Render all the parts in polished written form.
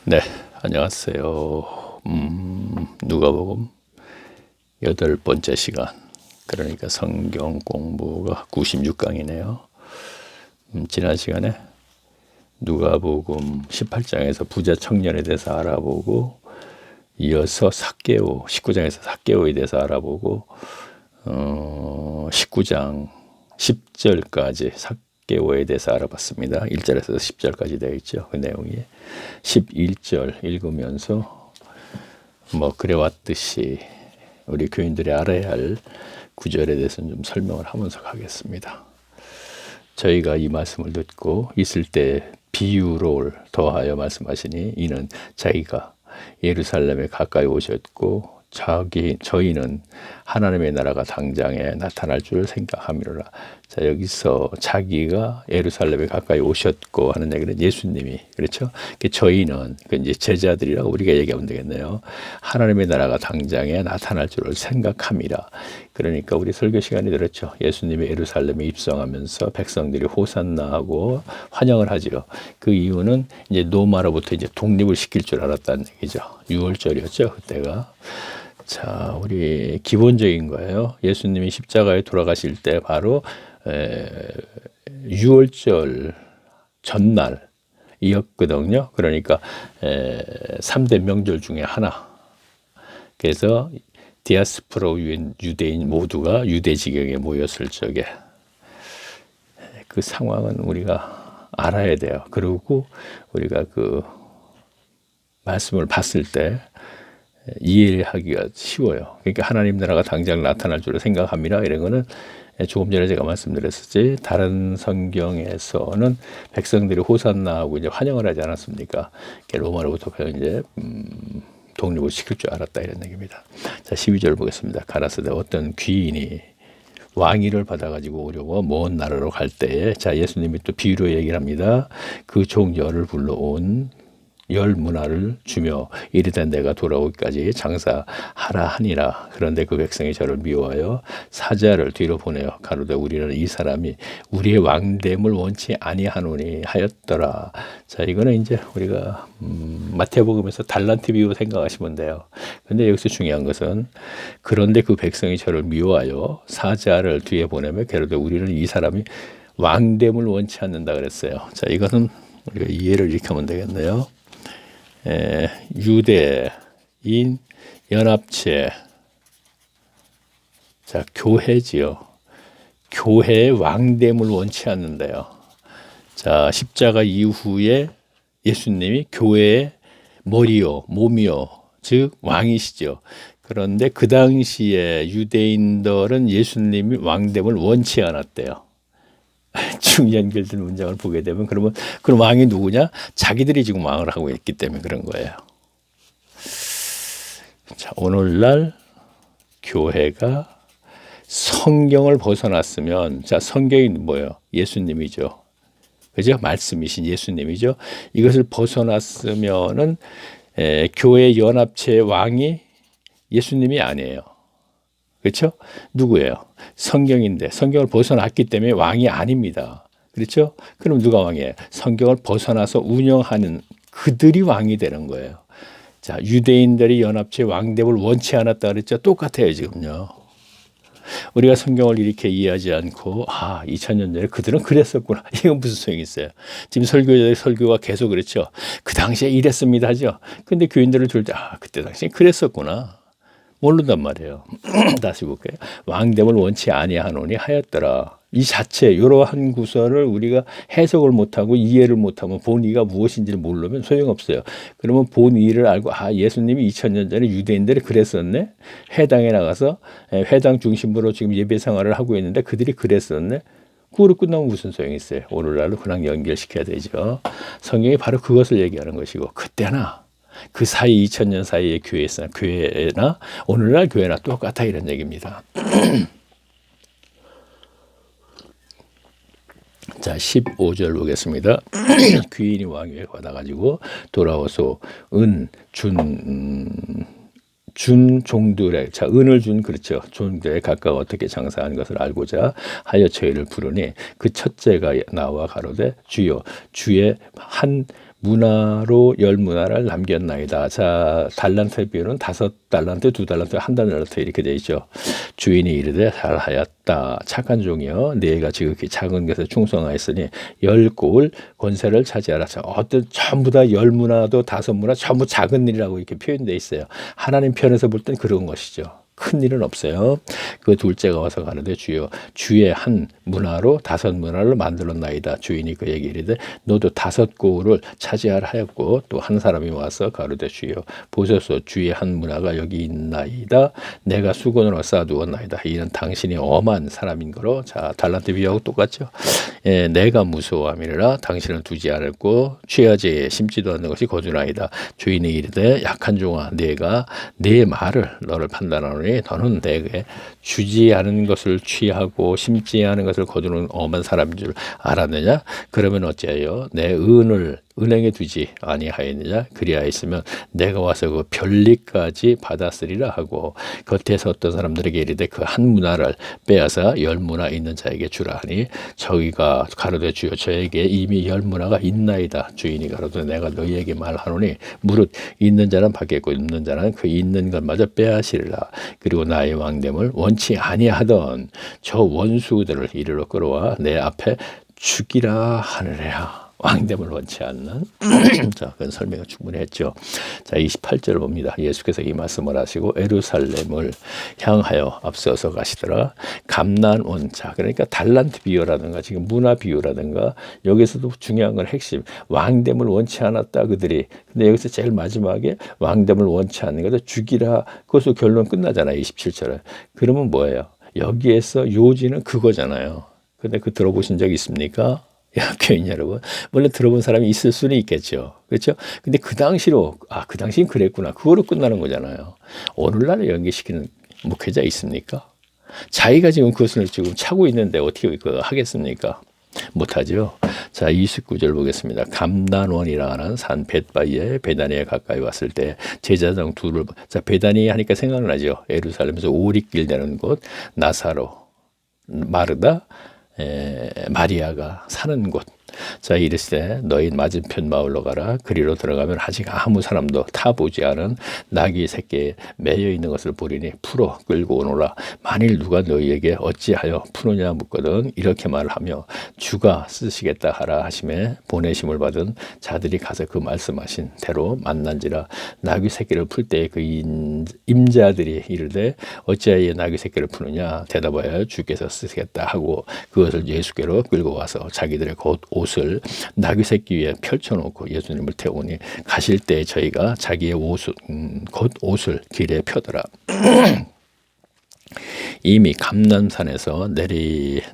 네, 안녕하세요. 누가복음 8번째 시간, 그러니까 성경 공부가 96강이네요. 지난 시간에 누가복음 18장에서 부자 청년에 대해서 알아보고, 이어서 삭개오 19장에서 삭개오에 대해서 알아보고, 19장 10절까지 삭개오에 대해서 알아봤습니다. 1절에서 10절까지 되어 있죠. 그 내용이 11절 읽으면서 그래왔듯이 우리 교인들이 알아야 할 구절에 대해서는 좀 설명을 하면서 가겠습니다. 저희가 이 말씀을 듣고 있을 때 비유를 더하여 말씀하시니, 이는 자기가 예루살렘에 가까이 오셨고 저희는 하나님의 나라가 당장에 나타날 줄 생각함이로라. 자, 여기서 자기가 예루살렘에 가까이 오셨고 하는 얘기는 예수님이, 그렇죠? 저희는 이제 제자들이라고 우리가 얘기하면 되겠네요. 하나님의 나라가 당장에 나타날 줄을 생각함이라. 그러니까 우리 설교 시간에 들었죠. 예수님이 예루살렘에 입성하면서 백성들이 호산나하고 환영을 하지요. 그 이유는 이제 로마로부터 이제 독립을 시킬 줄 알았다는 얘기죠. 6월절이었죠, 그때가. 자, 우리 기본적인 거예요. 예수님이 십자가에 돌아가실 때 바로 6월절 전날이었거든요. 그러니까 3대 명절 중에 하나. 그래서 디아스포라 유대인 모두가 유대 지경에 모였을 적에 그 상황은 우리가 알아야 돼요. 그리고 우리가 그 말씀을 봤을 때 이해하기가 쉬워요. 그러니까 하나님 나라가 당장 나타날 줄을 생각합니다. 이런 거는 조금 전에 제가 말씀드렸었지, 다른 성경에서는 백성들이 호산나하고 이제 환영을 하지 않았습니까? 로마로부터 이제 독립을 시킬 줄 알았다, 이런 얘기입니다. 자, 12절 보겠습니다. 가라사대 어떤 귀인이 왕위를 받아가지고 오려고 먼 나라로 갈 때에, 자, 예수님이 또 비유로 얘기를 합니다. 그 종 열을 불러온 열 문화를 주며 이르되 내가 돌아오기까지 장사하라 하니라. 그런데 그 백성이 저를 미워하여 사자를 뒤로 보내어 가로되 우리는 이 사람이 우리의 왕됨을 원치 아니하노니 하였더라. 자, 이거는 이제 우리가 마태복음에서 달란트 비유 생각하시면 돼요. 근데 여기서 중요한 것은, 그런데 그 백성이 저를 미워하여 사자를 뒤에 보내며 가로되 우리는 이 사람이 왕됨을 원치 않는다 그랬어요. 자, 이거는 우리가 이해를 이렇게 하면 되겠네요. 유대인 연합체, 자, 교회지요. 교회의 왕됨을 원치 않는데요. 자, 십자가 이후에 예수님이 교회의 머리요, 몸이요, 즉 왕이시죠. 그런데 그 당시에 유대인들은 예수님이 왕됨을 원치 않았대요. 쭉 연결된 문장을 보게 되면, 그럼 왕이 누구냐? 자기들이 지금 왕을 하고 있기 때문에 그런 거예요. 자, 오늘날 교회가 성경을 벗어났으면, 자, 성경이 뭐예요? 예수님이죠. 그죠? 말씀이신 예수님이죠. 이것을 벗어났으면은 교회 연합체의 왕이 예수님이 아니에요. 그렇죠? 누구예요? 성경인데 성경을 벗어났기 때문에 왕이 아닙니다. 그렇죠? 그럼 누가 왕이에요? 성경을 벗어나서 운영하는 그들이 왕이 되는 거예요. 자, 유대인들이 연합체 왕됨을 원치 않았다 그랬죠? 똑같아요, 지금요. 우리가 성경을 이렇게 이해하지 않고 2000년 전에 그들은 그랬었구나. 이건 무슨 소용이 있어요? 지금 설교가 계속 그렇죠. 그 당시에 이랬습니다 하죠. 근데 교인들을 줄 때 그때 당시에 그랬었구나. 모른단 말이에요. 다시 볼게요. 왕됨을 원치 아니하노니 하였더라. 이 자체 이러한 구설을 우리가 해석을 못하고 이해를 못하면 본의가 무엇인지를 모르면 소용없어요. 그러면 본의를 알고 예수님이 2000년 전에 유대인들이 그랬었네. 회당에 나가서 회당 중심으로 지금 예배 생활을 하고 있는데 그들이 그랬었네. 그거로 끝나면 무슨 소용이 있어요. 오늘날로 그냥 연결시켜야 되죠. 성경이 바로 그것을 얘기하는 것이고, 그때나 그 사이 2000년 사이의 교회나 오늘날 교회나 똑같아, 이런 얘기입니다. 자, 15절 보겠습니다. 귀인이 왕위에 받아가지고 돌아와서 준 종들의, 자, 은을 준, 그렇죠. 종들의 각각 어떻게 장사한 것을 알고자 하여 저희를 부르니 그 첫째가 나와 가로되 주여, 주의 한 문화로 10문화를 남겼나이다. 자, 달란트의 비율은 5달란트, 2달란트, 1달란트 이렇게 되어 있죠. 주인이 이르되 잘하였다. 착한 종이여, 네가 지극히 작은 것에 충성하였으니 10고을 권세를 차지하라. 자, 어떤 전부 다 10문화도 5문화 전부 작은 일이라고 이렇게 표현되어 있어요. 하나님 편에서 볼 땐 그런 것이죠. 큰 일은 없어요. 그 둘째가 와서 가로되 주여 주의 한 문화로 5문화를 만들었나이다. 주인이 그에게 이르되 너도 5고을을 차지하라 하였고 또 한 사람이 와서 가로되 주여 보소서 주의 한 문화가 여기 있나이다. 내가 수건으로 쌓아두었나이다. 이는 당신이 엄한 사람인 거로. 자, 달란트 비유하고 똑같죠. 예, 내가 무서워함이라 당신은 두지 않았고 취하지에 심지도 않는 것이 거주나이다. 주인이 이르되 약한 종아 내가 내 말을 너를 판단하노니 너는 내게 주지 않은 것을 취하고 심지 않은 것을 거두는 엄한 사람인 줄 알았느냐? 그러면 어찌하여 내 은을 은행에 두지 아니하였느냐? 그리하였으면 내가 와서 그 별리까지 받았으리라 하고 겉에서 어떤 사람들에게 이르되 그 한 문화를 빼앗아 10문화 있는 자에게 주라 하니 저희가 가로되 주여 저에게 이미 10문화가 있나이다. 주인이 가로되 내가 너희에게 말하노니 무릇 있는 자는 받겠고 없는 자는 그 있는 것마저 빼앗으리라. 그리고 나의 왕됨을 원치 아니하던 저 원수들을 이리로 끌어와 내 앞에 죽이라 하느라. 왕됨을 원치 않는 자, 그건 설명이 충분히 했죠. 자, 28절을 봅니다. 예수께서 이 말씀을 하시고 예루살렘을 향하여 앞서서 가시더라. 감난원. 자, 그러니까 달란트 비유라든가 지금 문화 비유라든가 여기서도 중요한 건 핵심. 왕됨을 원치 않았다 그들이. 근데 여기서 제일 마지막에 왕됨을 원치 않는 것을 죽이라. 그것으로 결론 끝나잖아요. 27절에. 그러면 뭐예요? 여기에서 요지는 그거잖아요. 근데 그 들어보신 적 있습니까? 교인 여러분, 물론 들어본 사람이 있을 수는 있겠죠. 그렇죠? 근데 그 당시로, 그 당시엔 그랬구나. 그거로 끝나는 거잖아요. 오늘날 연기시키는 목회자 있습니까? 자기가 지금 그것을 지금 차고 있는데 어떻게 그거 하겠습니까? 못하죠. 자, 29절 보겠습니다. 감난원이라는 산 벳바이에 베다니에 가까이 왔을 때 제사장 둘을, 자, 베다니 하니까 생각나죠. 예루살렘에서 오리길 되는 곳, 나사로, 마르다, 마리아가 사는 곳. 자, 이르시되 너희 맞은편 마을로 가라. 그리로 들어가면 아직 아무 사람도 타보지 않은 나귀 새끼에 매여 있는 것을 보리니 풀어 끌고 오노라. 만일 누가 너희에게 어찌하여 푸느냐 묻거든 이렇게 말하며 주가 쓰시겠다 하라 하심에 보내심을 받은 자들이 가서 그 말씀하신 대로 만난지라. 나귀 새끼를 풀 때 그 임자들이 이르되 어찌하여 나귀 새끼를 푸느냐 대답하여 주께서 쓰시겠다 하고 그것을 예수께로 끌고 와서 자기들의 곧 옷을 나귀 새끼 위에 펼쳐놓고 예수님을 태우니 가실 때 저희가 자기의 곧 옷을 길에 펴더라. 이미 감난산에서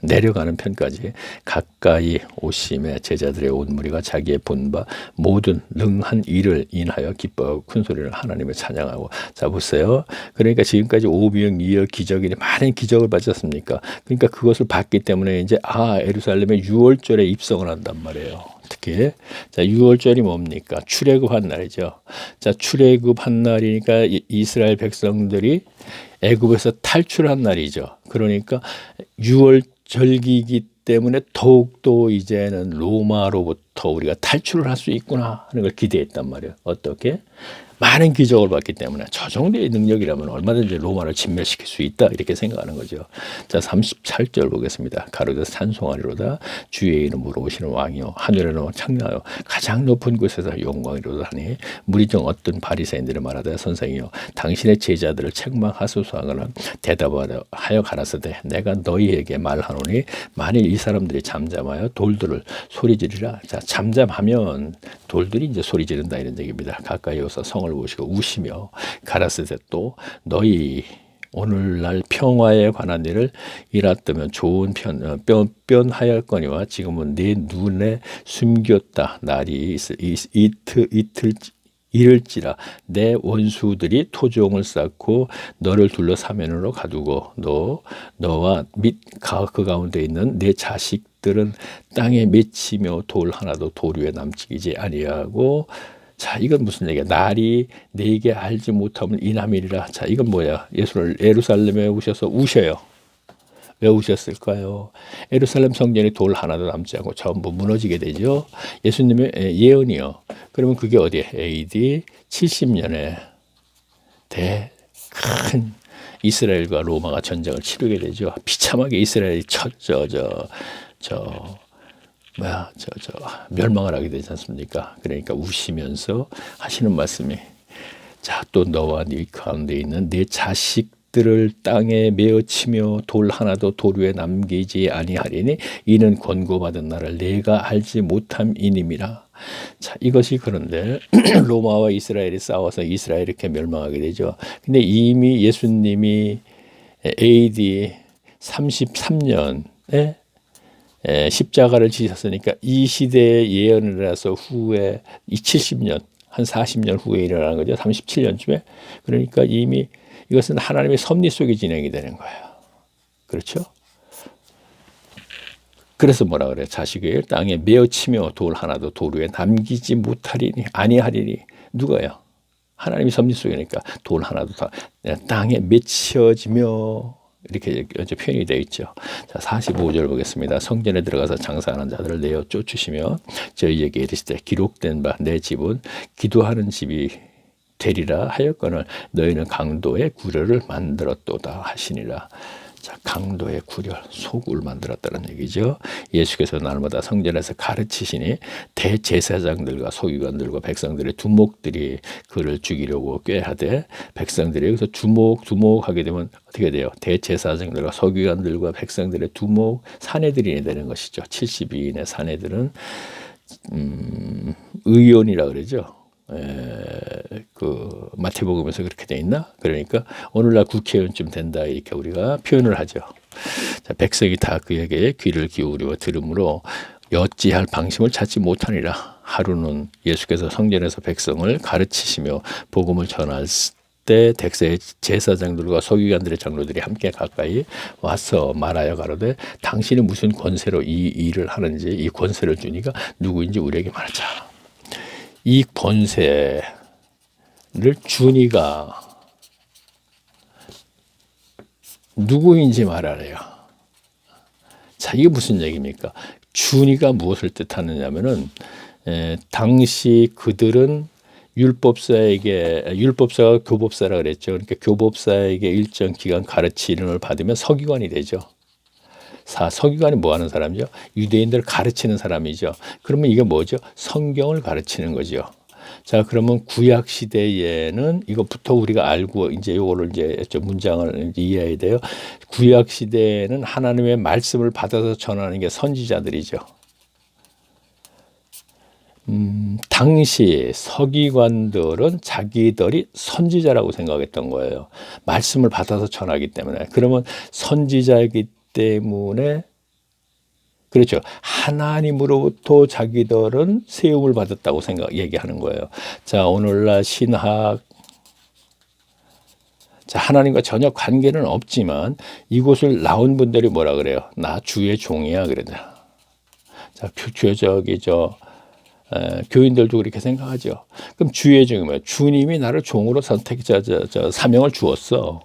내려가는 편까지 가까이 오심에 제자들의 온 무리가 자기의 본 바 모든 능한 일을 인하여 기뻐하고 큰 소리를 하나님을 찬양하고. 자, 보세요. 그러니까 지금까지 오병 이어 기적이 많은 기적을 받았습니까? 그러니까 그것을 봤기 때문에 이제 예루살렘에 6월절에 입성을 한단 말이에요. 특히 자, 6월절이 뭡니까? 출애굽한 날이죠. 자, 출애굽한 날이니까 이스라엘 백성들이 애굽에서 탈출한 날이죠. 그러니까 6월절기이기 때문에 더욱더 이제는 로마로부터 우리가 탈출을 할 수 있구나 하는 걸 기대했단 말이에요. 어떻게? 많은 기적을 봤기 때문에 저 정도의 능력이라면 얼마든지 로마를 진멸시킬 수 있다 이렇게 생각하는 거죠. 자, 37절 보겠습니다. 가로되 찬송하리로다 주의 이름으로 오시는 왕이요 하늘에는 창나요 가장 높은 곳에서 영광이로다 하니 무리 중 어떤 바리새인들이 말하되 선생이요 당신의 제자들을 책망하소서 하거나 대답하여 가라사대 내가 너희에게 말하노니 만일 이 사람들이 잠잠하여 돌들을 소리 지르라. 자, 잠잠하면 돌들이 이제 소리 지른다 이런 얘기입니다. 가까이 오서 성을 보시고 우시며 가라사대 또 너희 오늘날 평화에 관한 일을 이랐다면 좋은 변하였거니와 지금은 내 눈에 숨겼다. 날이 이를지라 내 원수들이 토종을 쌓고 너를 둘러 사면으로 가두고 너와 및 그 가운데 있는 내 자식들은 땅에 맺히며 돌 하나도 돌 위에 남지지 아니하고. 자, 이건 무슨 얘기야? 날이 내게 알지 못하면 이남이리라. 자, 이건 뭐야? 예수를 예루살렘에 오셔서 우셔요. 왜 우셨을까요? 예루살렘 성전이 돌 하나도 남지 않고 전부 무너지게 되죠. 예수님의 예언이요. 그러면 그게 어디에? AD 70년에 큰 이스라엘과 로마가 전쟁을 치르게 되죠. 비참하게 이스라엘이 멸망을 하게 되지 않습니까? 그러니까 우시면서 하시는 말씀이, 자, 또 너와 네 가운데 있는 네 자식들을 땅에 메어 치며 돌 하나도 돌 위에 남기지 아니하리니 이는 권고받은 나를 내가 알지 못함이님이라. 자, 이것이 그런데 로마와 이스라엘이 싸워서 이스라엘이 이렇게 멸망하게 되죠. 근데 이미 예수님이 AD 33년에 십자가를 지셨으니까 이 시대에 예언을 해서 후에 이 70년, 한 40년 후에 일어나는 거죠. 37년쯤에. 그러니까 이미 이것은 하나님의 섭리 속에 진행이 되는 거예요. 그렇죠? 그래서 뭐라 그래요? 자식을 땅에 메어 치며 돌 하나도 돌 위에 남기지 못하리니 아니하리니. 누가요? 하나님이 섭리 속이니까 돌 하나도 다 땅에 맺혀지며 이렇게 표현이 되어 있죠. 자, 45절 보겠습니다. 성전에 들어가서 장사하는 자들을 내어 쫓으시며 저희에게 이르시되 기록된 바 내 집은 기도하는 집이 되리라 하였거늘 너희는 강도의 구려를 만들었도다 하시니라. 자, 강도의 구려, 소굴 만들었다는 얘기죠. 예수께서 날마다 성전에서 가르치시니 대제사장들과 서기관들과 백성들의 두목들이 그를 죽이려고 꾀하되 백성들이 여기서 두목하게 되면 어떻게 돼요? 대제사장들과 서기관들과 백성들의 두목, 사내들이 되는 것이죠. 72인의 사내들은 의원이라 그러죠. 그 마태복음에서 그렇게 돼 있나? 그러니까 오늘날 국회의원쯤 된다 이렇게 우리가 표현을 하죠. 자, 백성이 다 그에게 귀를 기울여 들으므로 어찌할 방심을 찾지 못하니라. 하루는 예수께서 성전에서 백성을 가르치시며 복음을 전할 때 백성의 제사장들과 서기관들의 장로들이 함께 가까이 와서 말하여 가로되 당신이 무슨 권세로 이 일을 하는지 이 권세를 주니까 누구인지 우리에게 말하자. 이 권세를 주니가 누구인지 말하래요. 자, 이게 무슨 얘기입니까? 주니가 무엇을 뜻하느냐면은 당시 그들은 율법사가 교법사라 그랬죠. 그러니까 교법사에게 일정 기간 가르치는 받으면 서기관이 되죠. 서기관이 뭐 하는 사람이죠? 유대인들을 가르치는 사람이죠. 그러면 이게 뭐죠? 성경을 가르치는 거죠. 자, 그러면 구약 시대에는 이것부터 우리가 알고 이제 요거를 이제 문장을 이제 이해해야 돼요. 구약 시대에는 하나님의 말씀을 받아서 전하는 게 선지자들이죠. 당시 서기관들은 자기들이 선지자라고 생각했던 거예요. 말씀을 받아서 전하기 때문에. 그러면 선지자이기 때문에 그렇죠. 하나님으로부터 자기들은 세움을 받았다고 얘기하는 거예요. 자, 오늘날 신학, 자, 하나님과 전혀 관계는 없지만 이곳을 나온 분들이 뭐라 그래요? 나 주의 종이야 그러자. 자, 교인들도 그렇게 생각하죠. 그럼 주의 종이 뭐예요? 주님이 나를 종으로 사명을 주었어.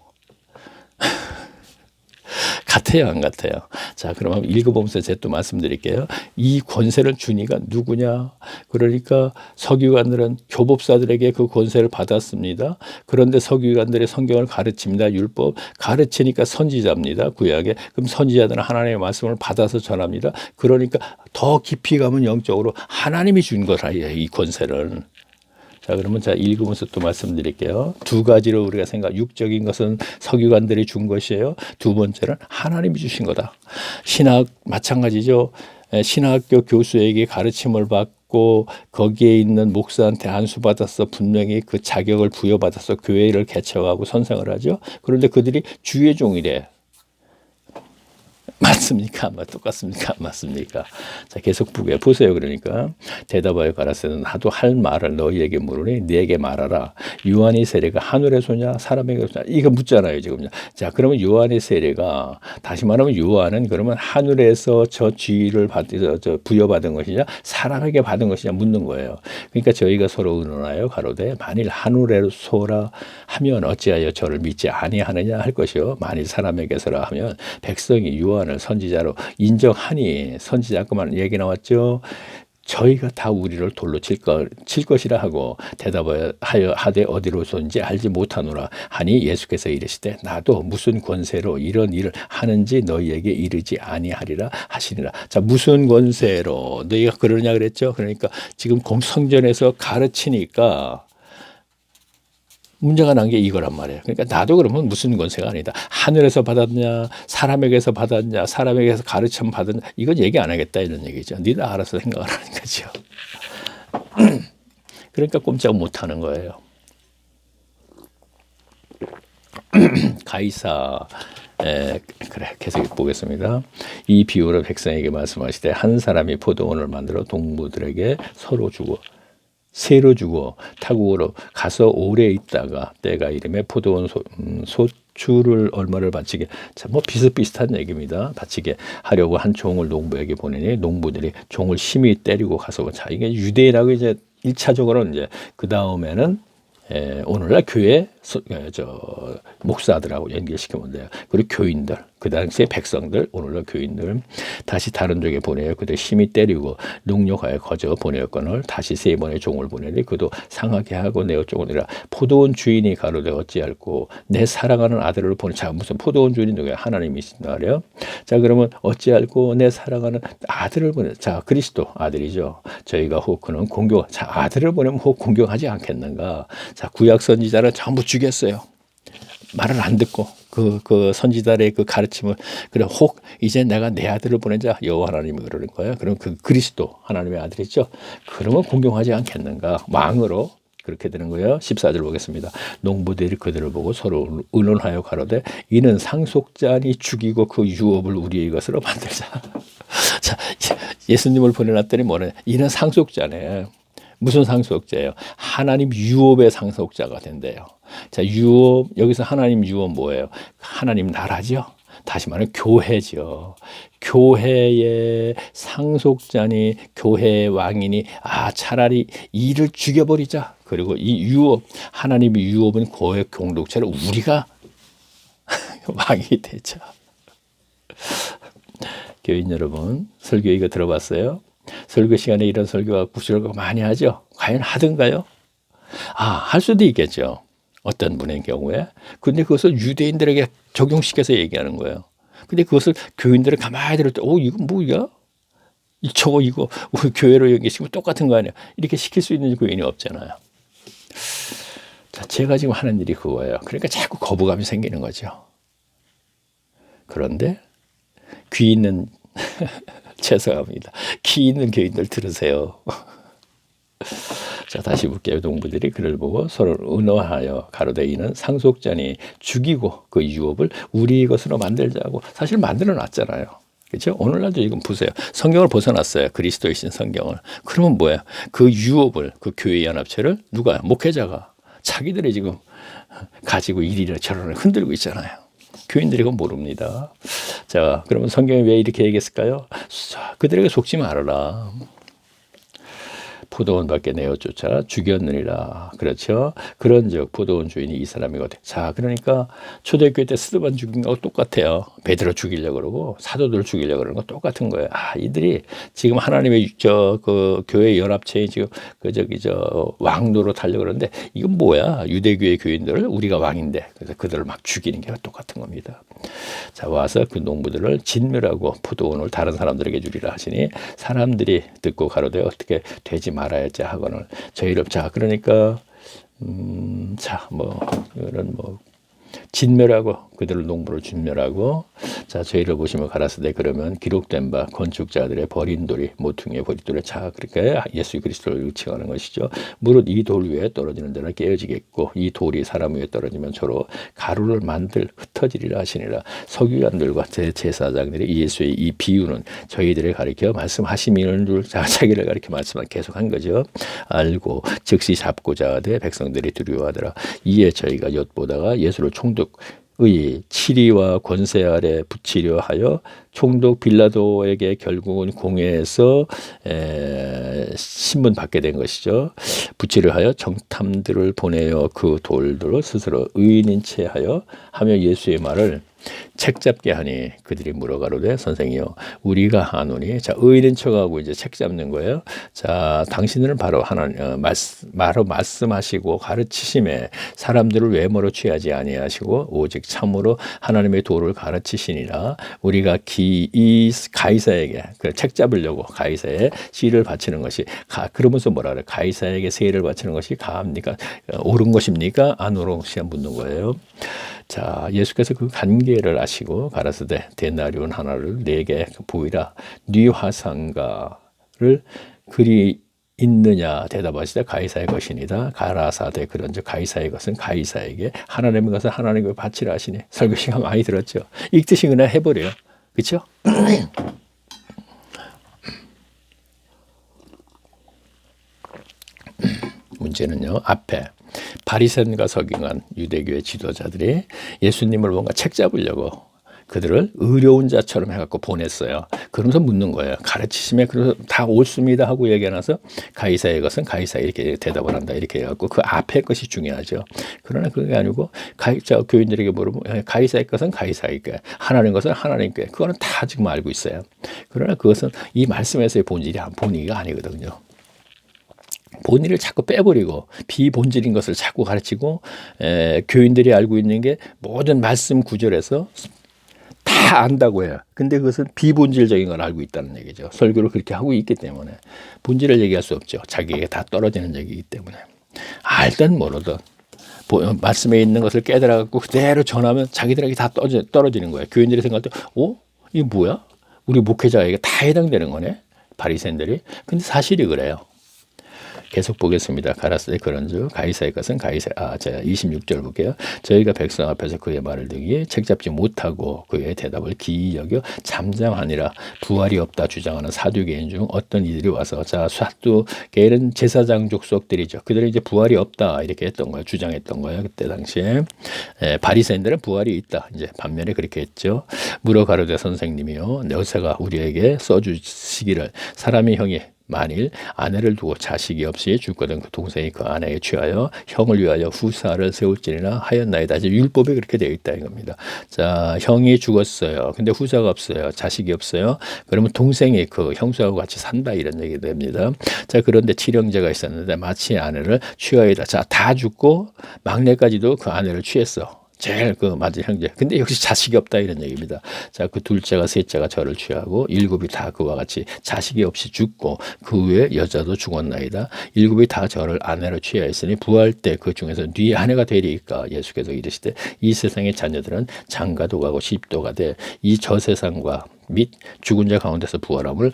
같아요, 안 같아요? 자, 그럼 읽어보면서 제가 또 말씀드릴게요. 이 권세를 주니가 누구냐? 그러니까 서기관들은 교법사들에게 그 권세를 받았습니다. 그런데 서기관들의 성경을 가르칩니다. 율법 가르치니까 선지자입니다. 구약에. 그럼 선지자들은 하나님의 말씀을 받아서 전합니다. 그러니까 더 깊이 가면 영적으로 하나님이 준 거라, 이 권세를. 자, 그러면 읽으면서 또 말씀드릴게요. 두 가지로 우리가 육적인 것은 서기관들이 준 것이에요. 두 번째는 하나님이 주신 거다. 신학 마찬가지죠. 신학교 교수에게 가르침을 받고 거기에 있는 목사한테 안수 받아서 분명히 그 자격을 부여받아서 교회를 개척하고 선생을 하죠. 그런데 그들이 주의 종이래. 맞습니까? 똑같습니까? 맞습니까? 자, 계속 보세요. 그러니까 대답하여 가라사대 나도 할 말을 너희에게 물으니 네게 말하라. 요한의 세례가 하늘의 소냐 사람에게 소냐 이거 묻잖아요 지금. 자, 그러면 요한의 세례가 다시 말하면 요한은 그러면 하늘에서 저 지위를 부여받은 것이냐 사람에게 받은 것이냐 묻는 거예요. 그러니까 저희가 서로 의논하여 가로되 만일 하늘에서라 하면 어찌하여 저를 믿지 아니하느냐 할 것이요 만일 사람에게서라 하면 백성이 요한을 선지자로 인정하니 선지자 그만 얘기 나왔죠. 저희가 다 우리를 돌로 칠 것이라 하고 대답하여 하되 어디로서인지 알지 못하노라 하니 예수께서 이르시되 나도 무슨 권세로 이런 일을 하는지 너희에게 이르지 아니하리라 하시니라. 자, 무슨 권세로 너희가 그러냐 그랬죠. 그러니까 지금 성전에서 가르치니까 문제가 난 게 이거란 말이에요. 그러니까 나도 그러면 무슨 권세가 아니다. 하늘에서 받았냐, 사람에게서 받았냐, 사람에게서 가르침 받았냐, 이건 얘기 안 하겠다 이런 얘기죠. 니들 알아서 생각을 하는 거죠. 그러니까 꼼짝 못 하는 거예요. 가이사 그래 계속 보겠습니다. 이 비유로 백성에게 말씀하시되 한 사람이 포도원을 만들어 동무들에게 서로 주고 새로 주고 타국으로 가서 오래 있다가 때가 이름에 포도원 소출을 얼마를 바치게 뭐 비슷비슷한 얘기입니다. 바치게 하려고 한 종을 농부에게 보내니 농부들이 종을 심히 때리고 가서 자 이게 유대인하고 이제 1차적으로 이제 그 다음에는 오늘날 교회 목사들하고 연결시키면 돼요. 그리고 교인들, 그 당시에 백성들, 오늘날 교인들 다시 다른 쪽에 보내요. 그들 심히 때리고 능욕하여 거저 보내었거늘 다시 세 번의 종을 보내니 그도 상하게 하고 내어 쫓으니라. 포도원 주인이 가로되 어찌할꼬 내 사랑하는 아들을 보내. 자, 무슨 포도원 주인이 누구야? 하나님이신다 말이에요. 자, 그러면 어찌할꼬 내 사랑하는 아들을 보내. 자, 그리스도 아들이죠. 저희가 혹 그는 공경. 자, 아들을 보내면 혹 공경하지 않겠는가? 자, 구약 선지자를 전부 죽였어요. 말을 안 듣고 그 선지자의 그 가르침을 그래 혹 이제 내가 내 아들을 보내자 여호와 하나님이 그러는 거예요. 그럼 그 그리스도 하나님의 아들이죠. 그러면 공경하지 않겠는가? 왕으로 그렇게 되는 거예요. 14절 보겠습니다. 농부들이 그들을 보고 서로 의논하여 가로되 이는 상속자니 죽이고 그 유업을 우리의 것으로 만들자. 자, 예수님을 보내놨더니 뭐냐? 이는 상속자네. 무슨 상속자예요? 하나님 유업의 상속자가 된대요. 자, 유업, 여기서 하나님 유업 뭐예요? 하나님 나라죠. 다시 말하면 교회죠. 교회의 상속자니 교회의 왕이니 차라리 이를 죽여버리자. 그리고 이 유업, 하나님의 유업은 교회 공동체를 우리가 왕이 되자. 교인 여러분, 설교 이거 들어봤어요? 설교 시간에 이런 설교가 구실을 많이 하죠. 과연 하던가요? 할 수도 있겠죠. 어떤 분의 경우에. 근데 그것을 유대인들에게 적용시켜서 얘기하는 거예요. 근데 그것을 교인들을 가만히 들을 때, 이거 뭐야? 저거 이거 우리 교회로 연계시키면 똑같은 거 아니야? 이렇게 시킬 수 있는 교인이 없잖아요. 자, 제가 지금 하는 일이 그거예요. 그러니까 자꾸 거부감이 생기는 거죠. 그런데 귀 있는 죄송합니다. 귀 있는 교인들 들으세요. 자, 다시 볼게요. 농부들이 그를 보고 서로 의논하여 가로되 이는 상속자니 죽이고 그 유업을 우리 것으로 만들자고. 사실 만들어 놨잖아요. 그렇죠? 오늘날도 지금 보세요. 성경을 벗어났어요. 그리스도이신 성경을. 그러면 뭐야? 그 유업을, 그 교회 연합체를 누가? 목회자가 자기들이 지금 가지고 이리라 저리라 흔들고 있잖아요. 교인들이 그건 모릅니다. 자, 그러면 성경이 왜 이렇게 얘기했을까요? 그들에게 속지 말아라. 포도원 밖에 내어 쫓아 죽였느니라. 그렇죠? 그런즉 포도원 주인이 이 사람이거든. 자, 그러니까 초대교회 때 스데반 죽인 거하고 똑같아요. 베드로 죽이려고 그러고 사도들 죽이려고 그러는 거 똑같은 거예요. 이들이 지금 하나님의 그 교회 연합체에 지금 왕노로 타려고 그러는데 이건 뭐야? 유대교회 교인들을 우리가 왕인데 그래서 그들을 막 죽이는 게 똑같은 겁니다. 자, 와서 그 농부들을 진멸하고 포도원을 다른 사람들에게 주리라 하시니 사람들이 듣고 가로되 어떻게 되지 말아야지 하거늘 저희를. 자, 그러니까 이런 진멸하고 그들을 농부를 진멸하고. 자, 저희를 보시면 가라사대 그러면 기록된 바 건축자들의 버린 돌이 모퉁이의 버린 돌에. 자, 그러니까 예수 그리스도를 의칭하는 것이죠. 무릇 이 돌 위에 떨어지는 데는 깨어지겠고 이 돌이 사람 위에 떨어지면 서로 가루를 만들 흩어지리라 하시니라. 서기관들과 제사장들이 예수의 이 비유는 저희들을 가리켜 말씀하시미는 줄 자기를 가리켜 말씀을 계속한 거죠. 알고 즉시 잡고자 하되 백성들이 두려워하더라. 이에 저희가 엿보다가 예수를 총독의 치리와 권세 아래 붙이려 하여 총독 빌라도에게 결국은 공회에서 신문 받게 된 것이죠. 붙이려 하여 정탐들을 보내어 그 돌들을 스스로 의인인 채 하며 예수의 말을 책 잡게 하니 그들이 물어가로되 선생이요 우리가 하노니. 자, 의인인 척하고 이제 책 잡는 거예요. 자, 당신들은 바로 바로 말씀하시고 가르치심에 사람들을 외모로 취하지 아니하시고 오직 참으로 하나님의 도를 가르치시니라. 우리가 이 가이사에게 책 잡으려고 가이사에 씨를 바치는 것이 그러면서 뭐라 그래? 가이사에게 세를 바치는 것이 가합니까? 옳은 것입니까? 안 옳은 것이야 묻는 거예요. 자, 예수께서 그 관계를 아시고 가라사대 데나리온 하나를 내게 보이라. 네 화상가를 그리 있느냐 대답하시되 가이사의 것이니다. 가라사대 그런즉 가이사의 것은 가이사에게 하나님의 것은 하나님께 바치라 하시니. 설교 시간 많이 들었죠. 읽듯이 그냥 해버려요. 그렇죠? 문제는요. 앞에 바리새인과 서기관 유대교의 지도자들이 예수님을 뭔가 책 잡으려고 그들을 의로운 자처럼 해갖고 보냈어요. 그러면서 묻는 거예요. 가르치심에 그래서 다 옳습니다 하고 얘기해놔서 가이사의 것은 가이사 이렇게 대답을 한다 이렇게 해갖고 그 앞에 것이 중요하죠. 그러나 그게 아니고 교인들에게 물어보면 가이사의 것은 가이사에게 하나님 것은 하나님께 그거는 다 지금 알고 있어요. 그러나 그것은 이 말씀에서의 본의가 아니거든요. 본의를 자꾸 빼버리고 비본질인 것을 자꾸 가르치고 교인들이 알고 있는 게 모든 말씀 구절에서 다 안다고 해요. 근데 그것은 비본질적인 걸 알고 있다는 얘기죠. 설교를 그렇게 하고 있기 때문에 본질을 얘기할 수 없죠. 자기에게 다 떨어지는 얘기이기 때문에. 알든 모르든 말씀에 있는 것을 깨달아갖고 그대로 전하면 자기들에게 다 떨어지는 거예요. 교인들이 생각할 때 이게 뭐야? 우리 목회자에게 다 해당되는 거네. 바리새인들이. 근데 사실이 그래요. 계속 보겠습니다. 가라사대 그런즉 가이사의 것은 가이사. 제가 26절 볼게요. 저희가 백성 앞에서 그의 말을 듣기에 책 잡지 못하고 그의 대답을 기이 여겨 잠잠하니라. 부활이 없다 주장하는 사두개인 중 어떤 이들이 와서 사두개인은 제사장 족속들이죠. 그들은 이제 부활이 없다 이렇게 했던 거예요. 주장했던 거예요. 그때 당시에 바리새인들은 부활이 있다. 이제 반면에 그렇게 했죠. 물어 가로되 선생님이요 여사가 우리에게 써주시기를 사람의 형이 만일 아내를 두고 자식이 없이 죽거든 그 동생이 그 아내에 취하여 형을 위하여 후사를 세울지니라 하였나이다. 이제 율법에 그렇게 되어 있다 이겁니다. 자, 형이 죽었어요. 근데 후사가 없어요. 자식이 없어요. 그러면 동생이 그 형수하고 같이 산다 이런 얘기 됩니다. 자, 그런데 칠형제가 있었는데 마치 아내를 취하이다. 자, 다 죽고 막내까지도 그 아내를 취했어. 제일 그 맞은 형제. 근데 역시 자식이 없다 이런 얘기입니다. 자, 그 둘째가 셋째가 저를 취하고 일곱이 다 그와 같이 자식이 없이 죽고 그 후에 여자도 죽었나이다. 일곱이 다 저를 아내로 취하였으니 부활 때 그 중에서 네 아내가 되리까. 예수께서 이르시되 이 세상의 자녀들은 장가도 가고 십도가 돼 이 저 세상과 및 죽은 자 가운데서 부활함을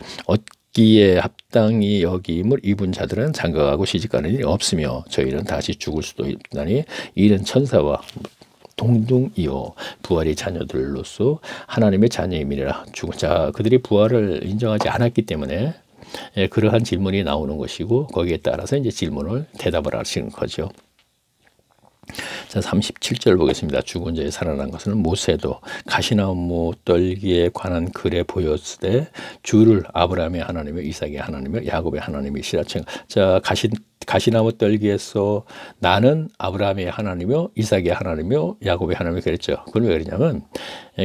기에 합당히 여김을 입은 자들은 장가가고 시집가는 일이 없으며 저희는 다시 죽을 수도 있다니 이는 천사와 동등이요 부활의 자녀들로서 하나님의 자녀임이라. 자, 그들이 부활을 인정하지 않았기 때문에 그러한 질문이 나오는 것이고 거기에 따라서 이제 대답을 하시는 거죠. 자, 37절 보겠습니다. 죽은 자의 살아난 것은 모세도 가시나무 떨기에 관한 글에 보였으되 주를 아브라함의 하나님이며 이삭의 하나님이며 야곱의 하나님이시라. 자, 가시나무 떨기에서 나는 아브라함의 하나님이며 이삭의 하나님이며 야곱의 하나님이 그랬죠. 그건 왜 그러냐면